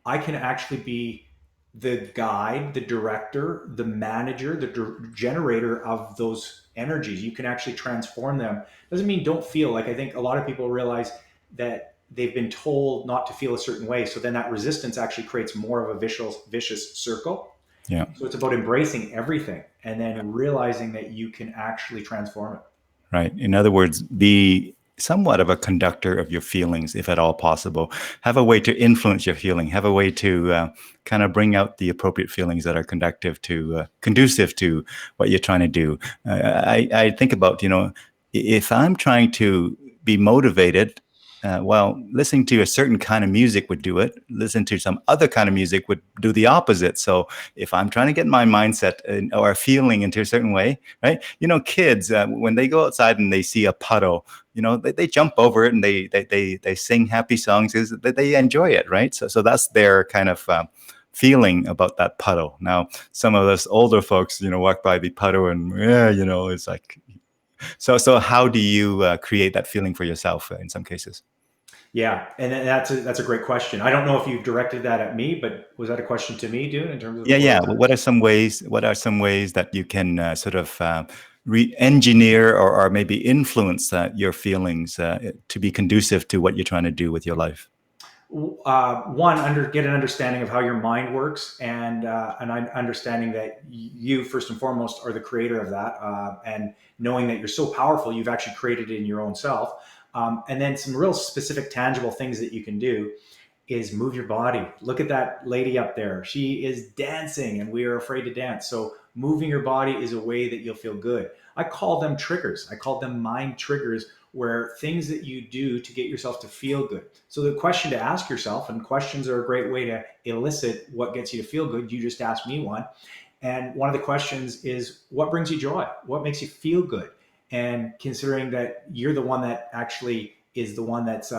I can actually be the guide, the director, the manager, the generator of those energies. You can actually transform them. Doesn't mean don't feel. Like, I think a lot of people realize that they've been told not to feel a certain way. So then that resistance actually creates more of a vicious circle. Yeah. So it's about embracing everything and then realizing that you can actually transform it. Right. In other words, be somewhat of a conductor of your feelings, if at all possible. Have a way to influence your feeling. Have a way to kind of bring out the appropriate feelings that are conducive to what you're trying to do. I think about, if I'm trying to be motivated, well, listening to a certain kind of music would do it. Listen to some other kind of music would do the opposite. So if I'm trying to get my mindset or feeling into a certain way, right? Kids, when they go outside and they see a puddle, they jump over it and they sing happy songs. They enjoy it, right? So that's their kind of feeling about that puddle. Now, some of us older folks, walk by the puddle and it's like. So how do you create that feeling for yourself in some cases? Yeah, and that's a great question. I don't know if you've directed that at me, but was that a question to me, Dune, in terms of Yeah, what I yeah. was What are some ways? What are some ways that you can sort of re-engineer or maybe influence your feelings to be conducive to what you're trying to do with your life? One, get an understanding of how your mind works, and an understanding that you first and foremost are the creator of that, and knowing that you're so powerful, you've actually created it in your own self. And then some real specific, tangible things that you can do is move your body. Look at that lady up there. She is dancing, and we are afraid to dance. So moving your body is a way that you'll feel good. I call them triggers. I call them mind triggers, where things that you do to get yourself to feel good. So the question to ask yourself, and questions are a great way to elicit what gets you to feel good. You just asked me one. And one of the questions is, what brings you joy? What makes you feel good? And considering that you're the one that actually is the one that's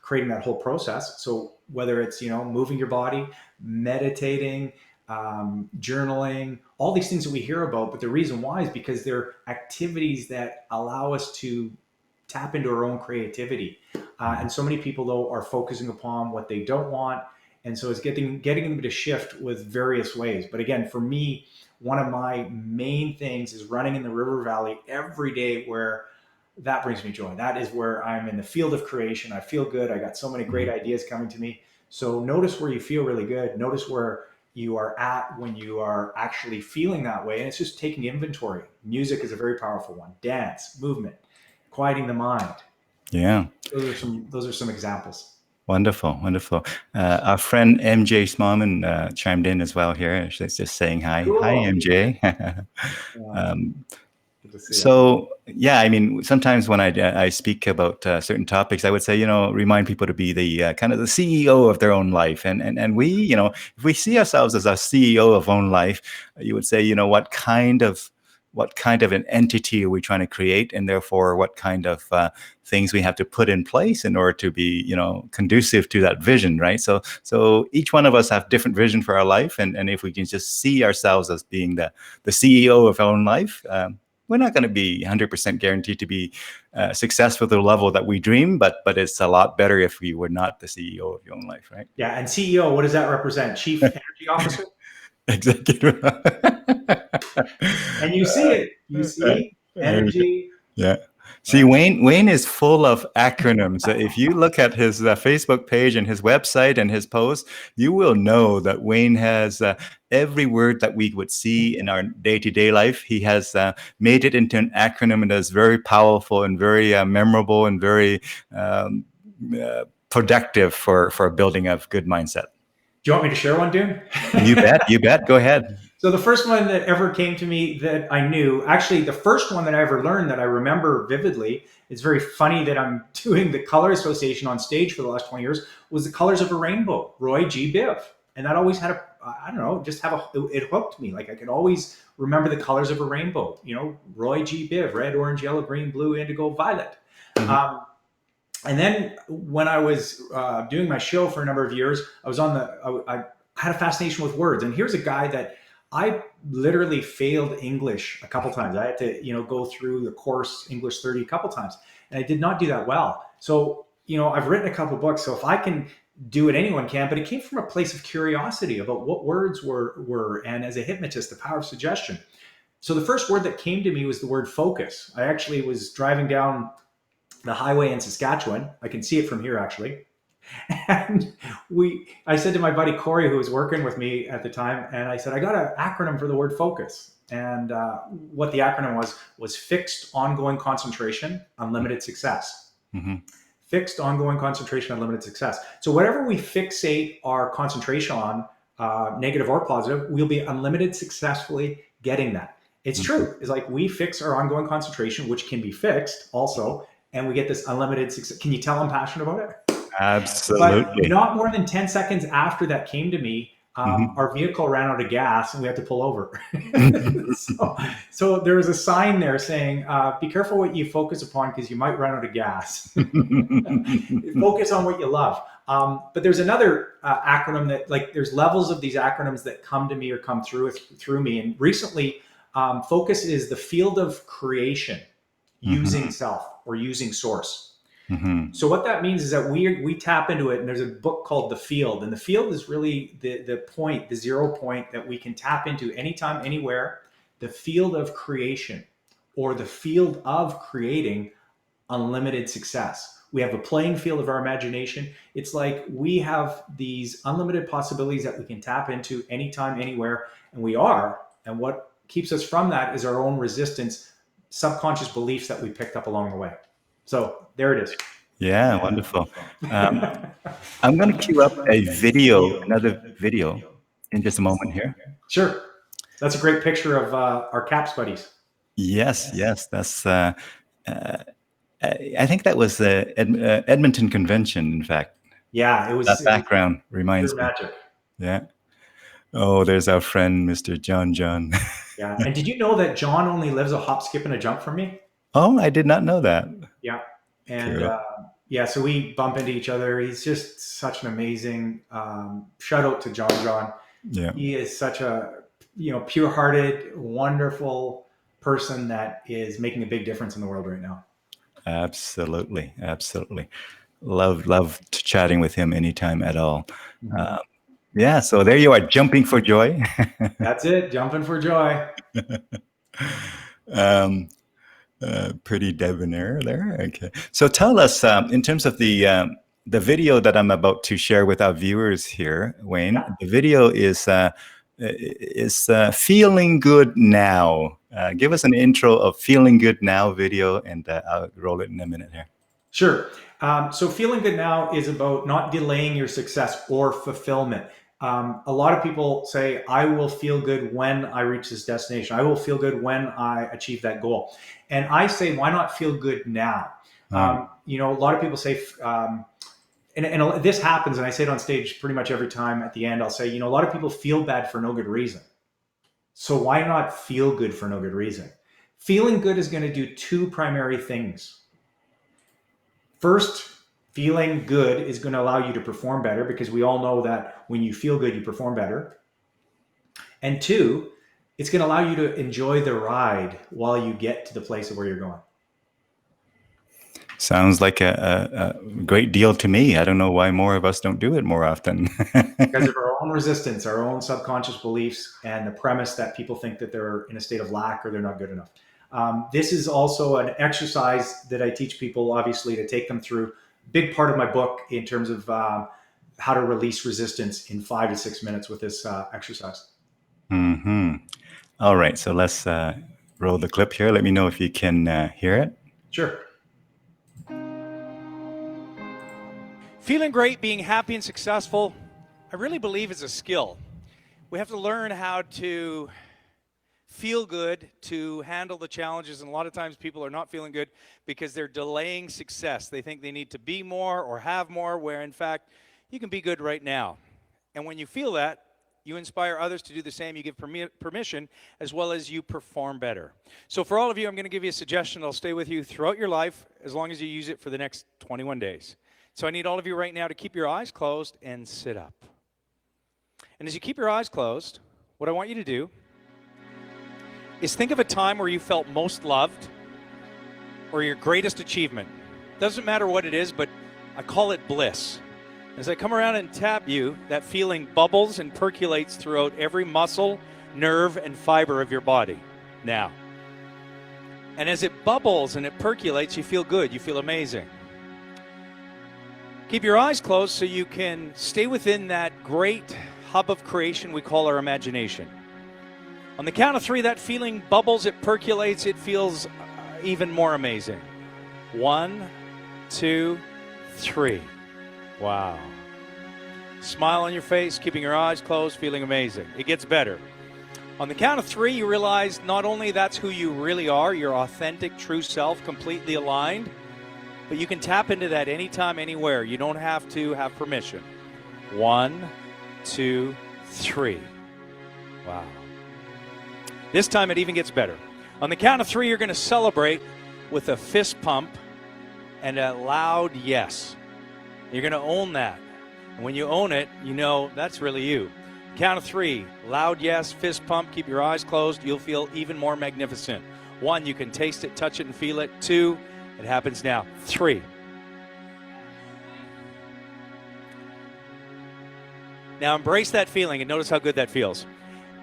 creating that whole process. So whether it's, moving your body, meditating, journaling, all these things that we hear about, but the reason why is because they're activities that allow us to tap into our own creativity. And so many people, though, are focusing upon what they don't want, And so it's getting them to shift with various ways. But again, for me, one of my main things is running in the river valley every day, where that brings me joy. That is where I'm in the field of creation. I feel good. I got so many great ideas coming to me. So notice where you feel really good. Notice where you are at when you are actually feeling that way. And it's just taking inventory. Music is a very powerful one. Dance, movement, quieting the mind. Yeah. Those are some examples. Wonderful, wonderful. Our friend MJ Smallman chimed in as well here. She's just saying hi. Cool. Hi, MJ. Good to see So yeah, I mean, sometimes when I speak about certain topics, I would say, remind people to be the kind of the CEO of their own life, and we, if we see ourselves as a CEO of own life, you would say, what kind of an entity are we trying to create, and therefore what kind of things we have to put in place in order to be, conducive to that vision, right? So each one of us have different vision for our life, and if we can just see ourselves as being the CEO of our own life. We're not going to be 100% guaranteed to be successful at the level that we dream, but it's a lot better if we were not the CEO of your own life, right? Yeah, and CEO, what does that represent? Chief Energy Officer? Executive. And you see it. You see energy. Yeah. See, Wayne is full of acronyms. If you look at his Facebook page and his website and his posts, you will know that Wayne has every word that we would see in our day-to-day life. He has made it into an acronym, and is very powerful and very memorable and very productive for building a good mindset. Do you want me to share one, Dune? You bet. Go ahead. So the first one that ever came to me that I knew, actually the first one that I ever learned that I remember vividly, it's very funny that I'm doing the Color Association on stage for the last 20 years, was the colors of a rainbow, Roy G. Biv. And that always had it hooked me. Like I could always remember the colors of a rainbow, Roy G. Biv, red, orange, yellow, green, blue, indigo, violet. Mm-hmm. And then when I was doing my show for a number of years, I had a fascination with words. And here's a guy that I literally failed English a couple times. I had to, go through the course English 30 a couple times, and I did not do that well. So, I've written a couple books. So if I can do it, anyone can. But it came from a place of curiosity about what words were, and as a hypnotist, the power of suggestion. So the first word that came to me was the word focus. I actually was driving down the highway in Saskatchewan. I can see it from here, actually. And I said to my buddy Corey, who was working with me at the time, and I said, I got an acronym for the word focus. And what the acronym was fixed, ongoing concentration, unlimited success. Mm-hmm. Fixed, ongoing concentration, unlimited success. So whatever we fixate our concentration on, negative or positive, we'll be unlimited successfully getting that. It's true. It's like we fix our ongoing concentration, which can be fixed also, and we get this unlimited success. Can you tell I'm passionate about it? Absolutely. But not more than 10 seconds after that came to me, our vehicle ran out of gas and we had to pull over. So there was a sign there saying, be careful what you focus upon because you might run out of gas. Focus on what you love. But there's another acronym that, like, there's levels of these acronyms that come to me or come through me. And recently, focus is the field of creation using self or using source. Mm-hmm. So what that means is that we tap into it, and there's a book called The Field, and the field is really the point, the 0 point that we can tap into anytime, anywhere, the field of creation, or the field of creating unlimited success. We have a playing field of our imagination. It's like we have these unlimited possibilities that we can tap into anytime, anywhere, and what keeps us from that is our own resistance, subconscious beliefs that we picked up along the way. So there it is. Yeah, wonderful. I'm going to queue up another video in just a moment here. Sure. That's a great picture of our CAPS buddies. Yes. That's, I think that was the Edmonton Convention, in fact. Yeah, it was. That background reminds me. Magic. Yeah. Oh, there's our friend, Mr. John. Yeah. And did you know that John only lives a hop, skip, and a jump from me? Oh, I did not know that. Yeah. And so we bump into each other. He's just such an amazing, shout out to John. Yeah. He is such a, pure-hearted, wonderful person that is making a big difference in the world right now. Absolutely. Love chatting with him anytime at all. Mhm. Yeah, so there you are, jumping for joy. That's it. Jumping for joy. um, Pretty debonair there. Okay, so tell us, in terms of the video that I'm about to share with our viewers here, Wayne. Yeah. The video is feeling good now. Give us an intro of feeling good now video, and I'll roll it in a minute here. Sure. So feeling good now is about not delaying your success or fulfillment. A lot of people say, I will feel good when I reach this destination. I will feel good when I achieve that goal. And I say, why not feel good now? A lot of people say, and this happens, and I say it on stage pretty much every time at the end, I'll say, a lot of people feel bad for no good reason. So why not feel good for no good reason? Feeling good is going to do two primary things. First, feeling good is going to allow you to perform better, because we all know that when you feel good, you perform better. And two, it's going to allow you to enjoy the ride while you get to the place of where you're going. Sounds like a great deal to me. I don't know why more of us don't do it more often. Because of our own resistance, our own subconscious beliefs, and the premise that people think that they're in a state of lack or they're not good enough. This is also an exercise that I teach people, obviously, to take them through. Big part of my book in terms of how to release resistance in 5 to 6 minutes with this exercise. Mm-hmm. All right, so let's roll the clip here. Let me know if you can hear it. Sure. Feeling great, being happy and successful, I really believe is a skill. We have to learn how to feel good to handle the challenges, and a lot of times people are not feeling good because they're delaying success. They think they need to be more or have more, where in fact you can be good right now. And when you feel that, you inspire others to do the same. You give permission, as well as you perform better. So for all of you, I'm going to give you a suggestion that'll stay with you throughout your life, as long as you use it for the next 21 days. So I need all of you right now to keep your eyes closed and sit up. And as you keep your eyes closed, what I want you to do is think of a time where you felt most loved, or your greatest achievement. Doesn't matter what it is, but I call it bliss. As I come around and tap you, that feeling bubbles and percolates throughout every muscle, nerve, and fiber of your body. Now. And as it bubbles and it percolates, you feel good, you feel amazing. Keep your eyes closed so you can stay within that great hub of creation we call our imagination. On the count of 3, that feeling bubbles, it percolates, it feels even more amazing. 1, 2, 3. Wow. Smile on your face, keeping your eyes closed, feeling amazing. It gets better. On the count of 3, you realize not only that's who you really are, your authentic, true self, completely aligned, but you can tap into that anytime, anywhere. You don't have to have permission. 1, 2, 3. Wow. This time it even gets better. On the count of 3, you're going to celebrate with a fist pump and a loud yes. You're going to own that. And when you own it, you know that's really you. Count of 3, loud yes, fist pump, keep your eyes closed. You'll feel even more magnificent. 1, you can taste it, touch it, and feel it. 2, it happens now. 3. Now embrace that feeling and notice how good that feels.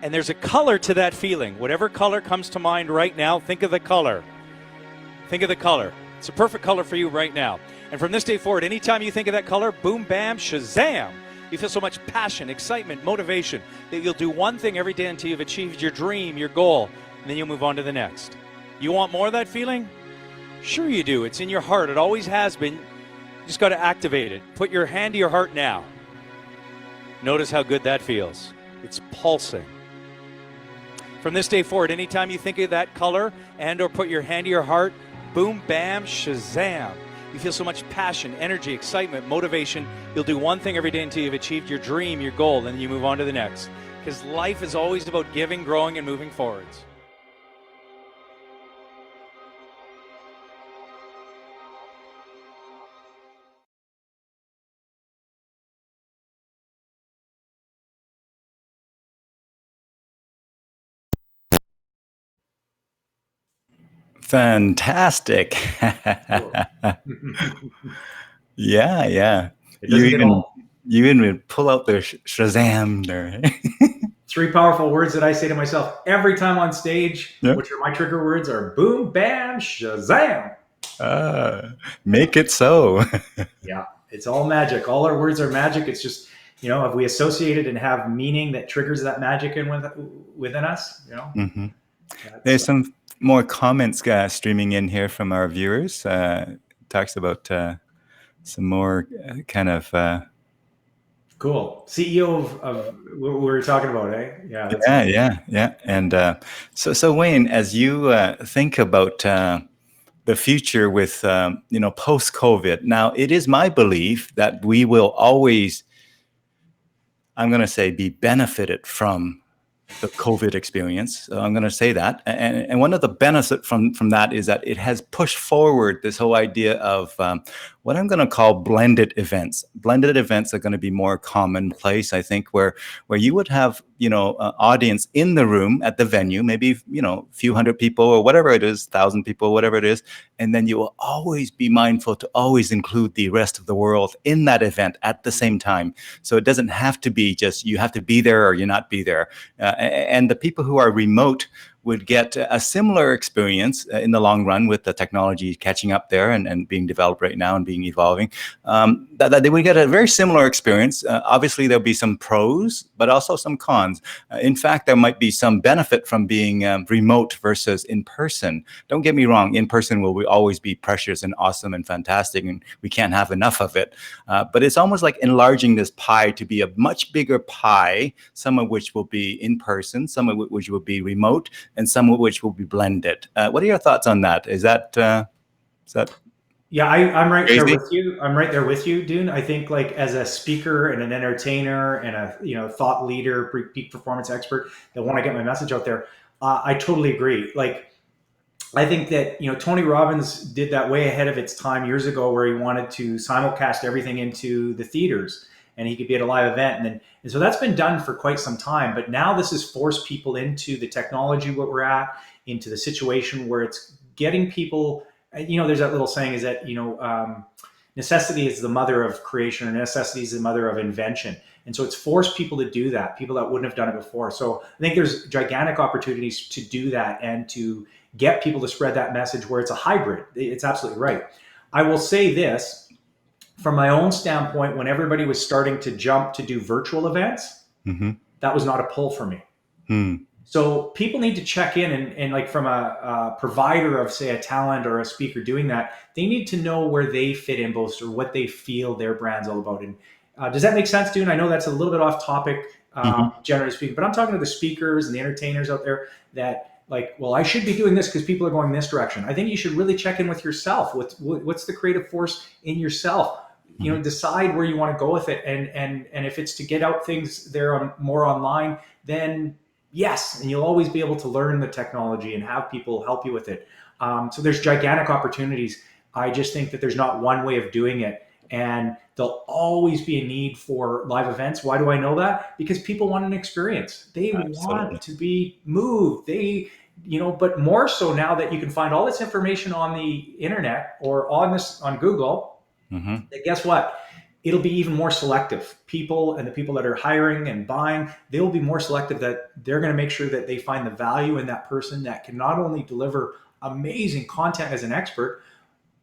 And there's a color to that feeling. Whatever color comes to mind right now, think of the color. Think of the color. It's a perfect color for you right now. And from this day forward, anytime you think of that color, boom, bam, shazam. You feel so much passion, excitement, motivation that you'll do one thing every day until you've achieved your dream, your goal, and then you'll move on to the next. You want more of that feeling? Sure you do. It's in your heart. It always has been. You just got to activate it. Put your hand to your heart now. Notice how good that feels. It's pulsing. From this day forward, anytime you think of that color and or put your hand to your heart, boom, bam, shazam. You feel so much passion, energy, excitement, motivation. You'll do one thing every day until you've achieved your dream, your goal, and then you move on to the next. Because life is always about giving, growing, and moving forwards. Fantastic. Yeah, yeah. It You doesn't get even old. you even pull out the Shazam there. Three powerful words that I say to myself every time on stage, Yeah. which are my trigger words, are boom, bam, shazam. Ah, make it so. Yeah, it's all magic. All our words are magic. It's just, if we associate it and have meaning that triggers that magic within us, hmm that's There's some more comments streaming in here from our viewers. Talks about some more kind of cool. CEO of what we were talking about, eh? Yeah, that's yeah, cool. yeah, yeah. And so Wayne, as you think about the future with post COVID, now it is my belief that we will always, I'm going to say, be benefited from the COVID experience. So I'm going to say that, and one of the benefits from that is that it has pushed forward this whole idea of what I'm going to call blended events. Blended events are going to be more commonplace, I think, where you would have audience in the room at the venue, maybe a few hundred people or whatever it is, 1,000 people, whatever it is, and then you will always be mindful to always include the rest of the world in that event at the same time. So it doesn't have to be just you have to be there or you not be there. And the people who are remote would get a similar experience in the long run with the technology catching up there and being developed right now and being evolving. That they would get a very similar experience. Obviously, there'll be some pros, but also some cons. In fact, there might be some benefit from being remote versus in person. Don't get me wrong, in person will always be precious and awesome and fantastic, and we can't have enough of it. But it's almost like enlarging this pie to be a much bigger pie, some of which will be in person, some of which will be remote, and some of which will be blended. What are your thoughts on that? Is that Yeah, I'm right there crazy? with you. I'm right there with you, Dune. I think like as a speaker and an entertainer and a thought leader, peak performance expert that want to get my message out there, I totally agree. Like I think that Tony Robbins did that way ahead of its time years ago, where he wanted to simulcast everything into the theaters, and he could be at a live event, and so that's been done for quite some time. But now this has forced people into the technology what we're at, into the situation where it's getting people. There's that little saying is that necessity is the mother of creation, or necessity is the mother of invention. And so it's forced people to do that, people that wouldn't have done it before. So I think there's gigantic opportunities to do that and to get people to spread that message where it's a hybrid. It's absolutely right. I will say this from my own standpoint, when everybody was starting to jump to do virtual events, Mm-hmm. that was not a pull for me. Hmm. So people need to check in and like from a provider of say a talent or a speaker doing that, they need to know where they fit in both or what they feel their brand's all about. And does that make sense, Dune? I know that's a little bit off topic, Mm-hmm. generally speaking, but I'm talking to the speakers and the entertainers out there that like, well, I should be doing this because people are going this direction. I think you should really check in with yourself. What's the creative force in yourself? Decide where you want to go with it. And if it's to get out things there on more online, then yes, and you'll always be able to learn the technology and have people help you with it. So there's gigantic opportunities. I just think that there's not one way of doing it. And there'll always be a need for live events. Why do I know that? Because people want an experience. They Absolutely. want to be moved. But more so now that you can find all this information on the internet or on Google, Mm-hmm. that guess what? It'll be even more selective. People and the people that are hiring and buying, they will be more selective, that they're going to make sure that they find the value in that person that can not only deliver amazing content as an expert,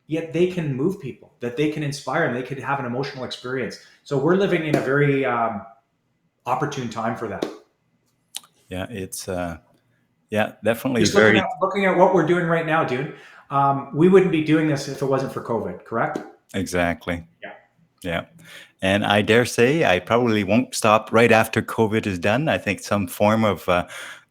yet they can move people, that they can inspire and they could have an emotional experience. So we're living in a very opportune time for that. Yeah, it's definitely Just very looking at what we're doing right now, dude. We wouldn't be doing this if it wasn't for COVID, correct? exactly. Yeah. Yeah. And I dare say I probably won't stop right after COVID is done. I think some form of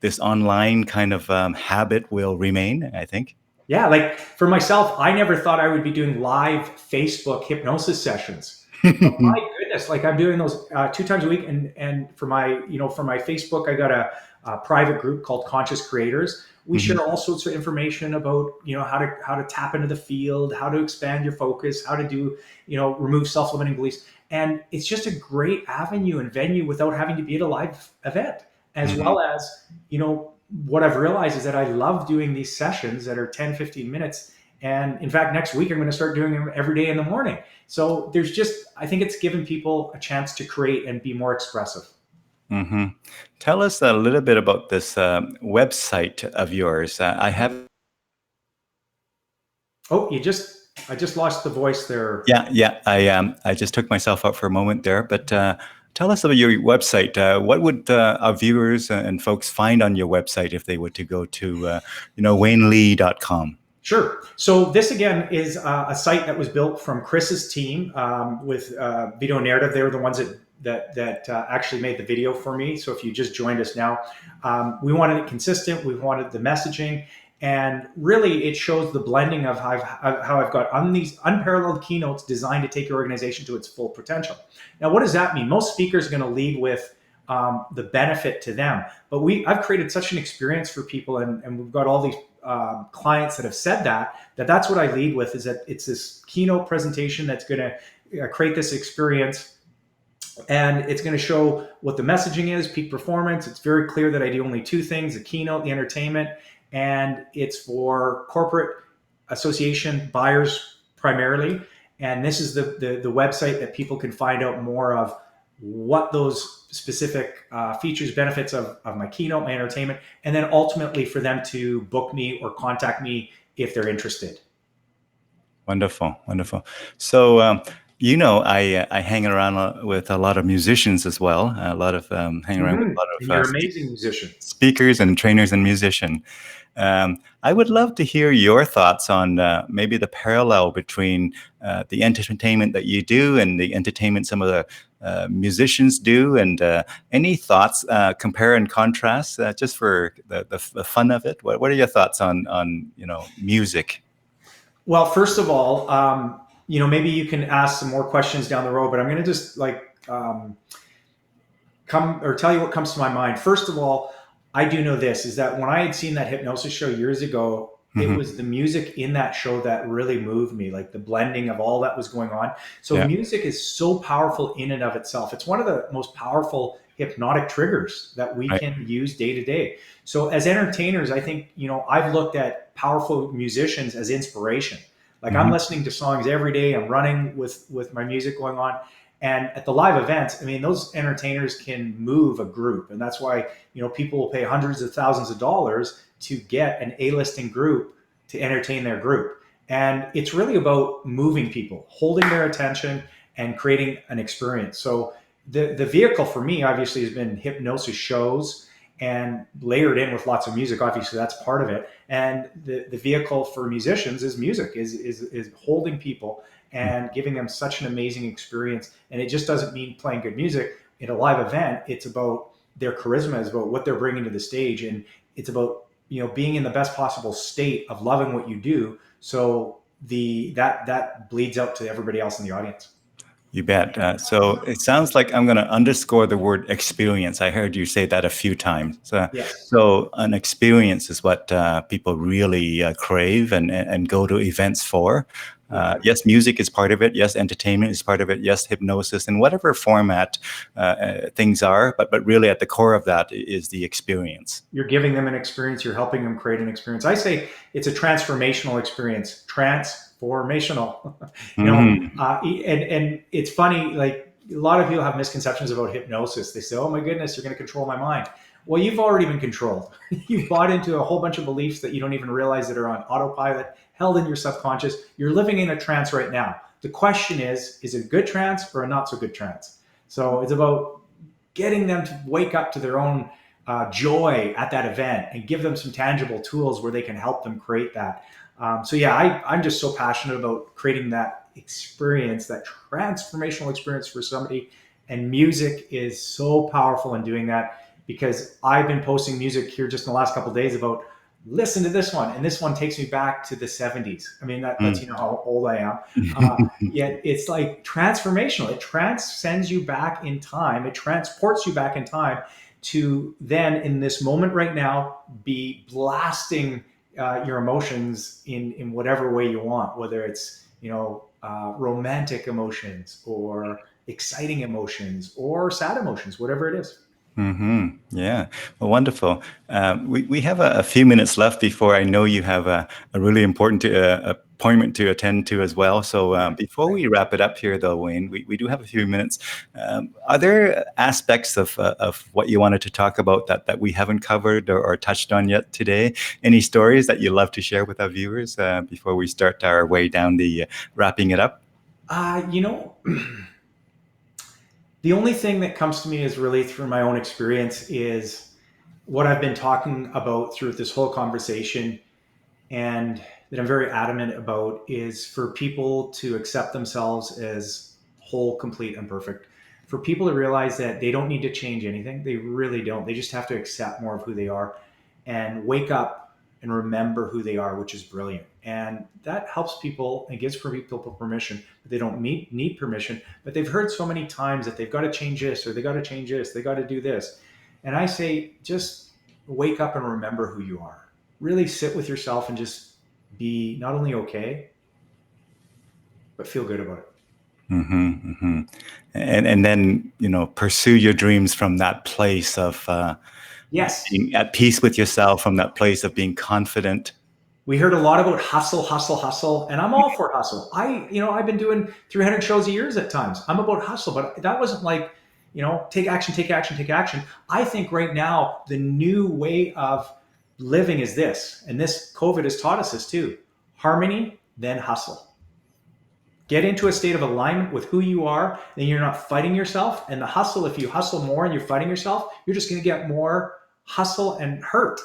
this online kind of habit will remain, I think. Yeah, like for myself, I never thought I would be doing live Facebook hypnosis sessions. But my goodness, like I'm doing those 2 times a week, and for my Facebook, I got a private group called Conscious Creators. We Mhm. share all sorts of information about how to tap into the field, how to expand your focus, how to do remove self-limiting beliefs, and it's just a great avenue and venue without having to be at a live event, as Mhm. well as what I've realized is that I love doing these sessions that are 10, 15 minutes, And in fact, next week I'm going to start doing them every day in the morning. So there's just, I think it's given people a chance to create and be more expressive. Hmm. Tell us a little bit about this website of yours. I have. Oh, I just lost the voice there. Yeah. I just took myself out for a moment there, but tell us about your website. What would our viewers and folks find on your website if they were to go to, WayneLee.com? Sure. So this again is a site that was built from Chris's team with Video Narrative. They were the ones that actually made the video for me. So if you just joined us now, we wanted it consistent. We wanted the messaging, and really it shows the blending of how I've got these unparalleled keynotes designed to take your organization to its full potential. Now, what does that mean? Most speakers are going to lead with the benefit to them, but I've created such an experience for people, and we've got all these clients that have said that's what I lead with, is that it's this keynote presentation that's going to create this experience, and it's going to show what the messaging is, peak performance. It's very clear that I do only two things: the keynote, the entertainment, and it's for corporate association buyers primarily. And this is the website that people can find out more of what those specific features, benefits of my keynote, my entertainment, and then ultimately for them to book me or contact me if they're interested. Wonderful, wonderful. So, I hang around with a lot of musicians as well. A lot of hang around with a lot And of you're an amazing musician. speakers and trainers and musicians. I would love to hear your thoughts on maybe the parallel between the entertainment that you do and the entertainment some of the musicians do, and any thoughts, compare and contrast, just for the fun of it. What are your thoughts on music? Well, first of all, maybe you can ask some more questions down the road, but I'm going to just tell you what comes to my mind. First of all, I do know this, is that when I had seen that hypnosis show years ago, it was the music in that show that really moved me, like the blending of all that was going on. So music is so powerful in and of itself. It's one of the most powerful hypnotic triggers that we can use day to day. So as entertainers, I think, I've looked at powerful musicians as inspiration. Like I'm listening to songs every day. I'm running with my music going on. And at the live events, I mean, those entertainers can move a group. And that's why, people will pay hundreds of thousands of dollars to get an A-listing group to entertain their group. And it's really about moving people, holding their attention, and creating an experience. So the vehicle for me, obviously, has been hypnosis shows, and layered in with lots of music. Obviously, that's part of it. And the vehicle for musicians is music, is holding people and giving them such an amazing experience. And it just doesn't mean playing good music. In a live event, it's about their charisma, it's about what they're bringing to the stage, and it's about being in the best possible state of loving what you do. So that bleeds out to everybody else in the audience. You bet. So it sounds like I'm going to underscore the word experience. I heard you say that a few times. Yes. So an experience is what people really crave and go to events for. Yes, music is part of it. Yes, entertainment is part of it. Yes, hypnosis in whatever format things are. But really at the core of that is the experience. You're giving them an experience. You're helping them create an experience. I say it's a transformational experience. Transformational. And it's funny, like a lot of people have misconceptions about hypnosis. They say, oh my goodness, you're going to control my mind. Well, you've already been controlled. You've bought into a whole bunch of beliefs that you don't even realize that are on autopilot, held in your subconscious. You're living in a trance right now. The question is it a good trance or a not so good trance? So it's about getting them to wake up to their own joy at that event and give them some tangible tools where they can help them create that. I'm just so passionate about creating that experience, that transformational experience for somebody. And music is so powerful in doing that, because I've been posting music here just in the last couple of days about, listen to this one. And this one takes me back to the 70s. I mean, that lets you know how old I am. Yet it's like transformational. It transcends you back in time. It transports you back in time to then, in this moment right now, be blasting your emotions in whatever way you want, whether it's romantic emotions or exciting emotions or sad emotions, whatever it is. Yeah, well, wonderful. We have a few minutes left before I know you have a really important appointment to attend to as well. So before we wrap it up here, though, Wayne, we do have a few minutes. Are there aspects of what you wanted to talk about that we haven't covered or touched on yet today? Any stories that you'd love to share with our viewers before we start our way down the wrapping it up? You know, the only thing that comes to me is really through my own experience is what I've been talking about through this whole conversation, and that I'm very adamant about, is for people to accept themselves as whole, complete, and perfect. For people to realize that they don't need to change anything. They really don't. They just have to accept more of who they are and wake up and remember who they are, which is brilliant. And that helps people and gives people permission. They don't need permission, but they've heard so many times that they've got to change this, or they got to change this, they got to do this. And I say, just wake up and remember who you are. Really sit with yourself and just be not only okay, but feel good about it. And then pursue your dreams from that place of Yes. being at peace with yourself, from that place of being confident. We heard a lot about hustle, hustle, hustle, and I'm all for hustle. I've been doing 300 shows a year at times. I'm about hustle, but that wasn't like, take action, take action, take action. I think right now the new way of living is this, and this COVID has taught us this too: harmony, then hustle. Get into a state of alignment with who you are, then you're not fighting yourself. And the hustle, if you hustle more and you're fighting yourself, you're just going to get more hustle and hurt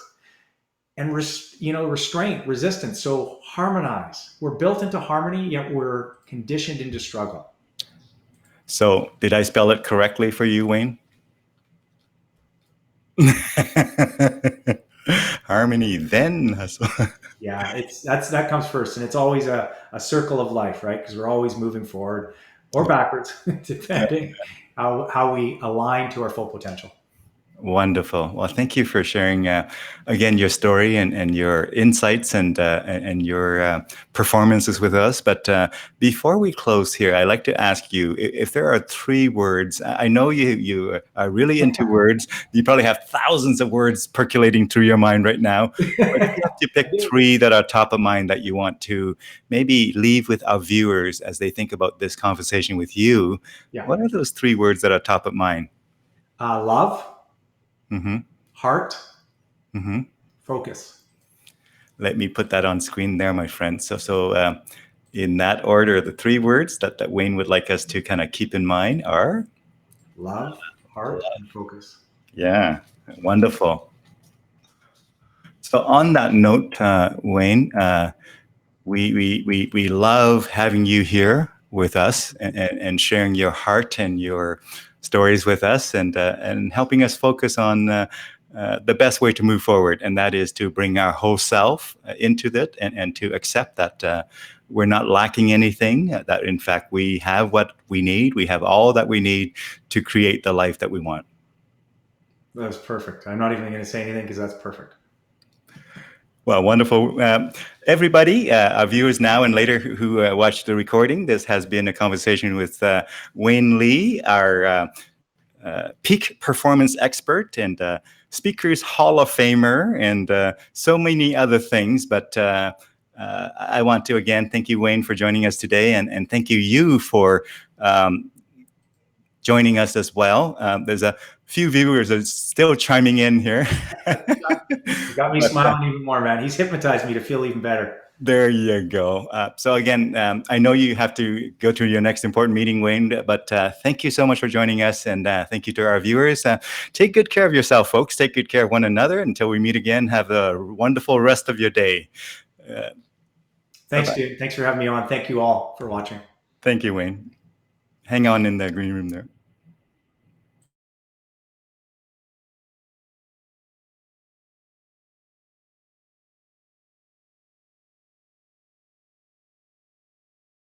and restraint, resistance. So harmonize. We're built into harmony, yet we're conditioned into struggle. So did I spell it correctly for you, Wayne? Harmony, then hustle. Yeah, that comes first, and it's always a circle of life, right? Because we're always moving forward or backwards, depending how we align to our full potential. Wonderful. Well, thank you for sharing again your story and your insights and your performances with us. But before we close here, I'd like to ask you if there are 3 words. I know you are really into words. You probably have thousands of words percolating through your mind right now. But if you have to pick 3 that are top of mind that you want to maybe leave with our viewers as they think about this conversation with you, what are those 3 words that are top of mind? Love. Heart, focus. Let me put that on screen there, my friend. So in that order, the 3 words that Wayne would like us to kind of keep in mind are love, heart, and focus. Yeah, wonderful. So on that note, Wayne, we love having you here with us and sharing your heart and your stories with us and helping us focus on the best way to move forward. And that is to bring our whole self into that and to accept that we're not lacking anything, that in fact we have what we need. We have all that we need to create the life that we want. That was perfect. I'm not even going to say anything because that's perfect. Well, wonderful. Everybody, our viewers now and later who watch the recording, this has been a conversation with Wayne Lee, our peak performance expert and Speakers Hall of Famer and so many other things. But I want to again thank you, Wayne, for joining us today, and thank you for joining us as well. There's a few viewers that are still chiming in here. You got me smiling even more, man. He's hypnotized me to feel even better. There you go. So again, I know you have to go to your next important meeting, Wayne, but thank you so much for joining us, and thank you to our viewers. Take good care of yourself, folks. Take good care of one another. Until we meet again, have a wonderful rest of your day. Thanks, dude. Thanks for having me on. Thank you all for watching. Thank you, Wayne. Hang on in the green room there.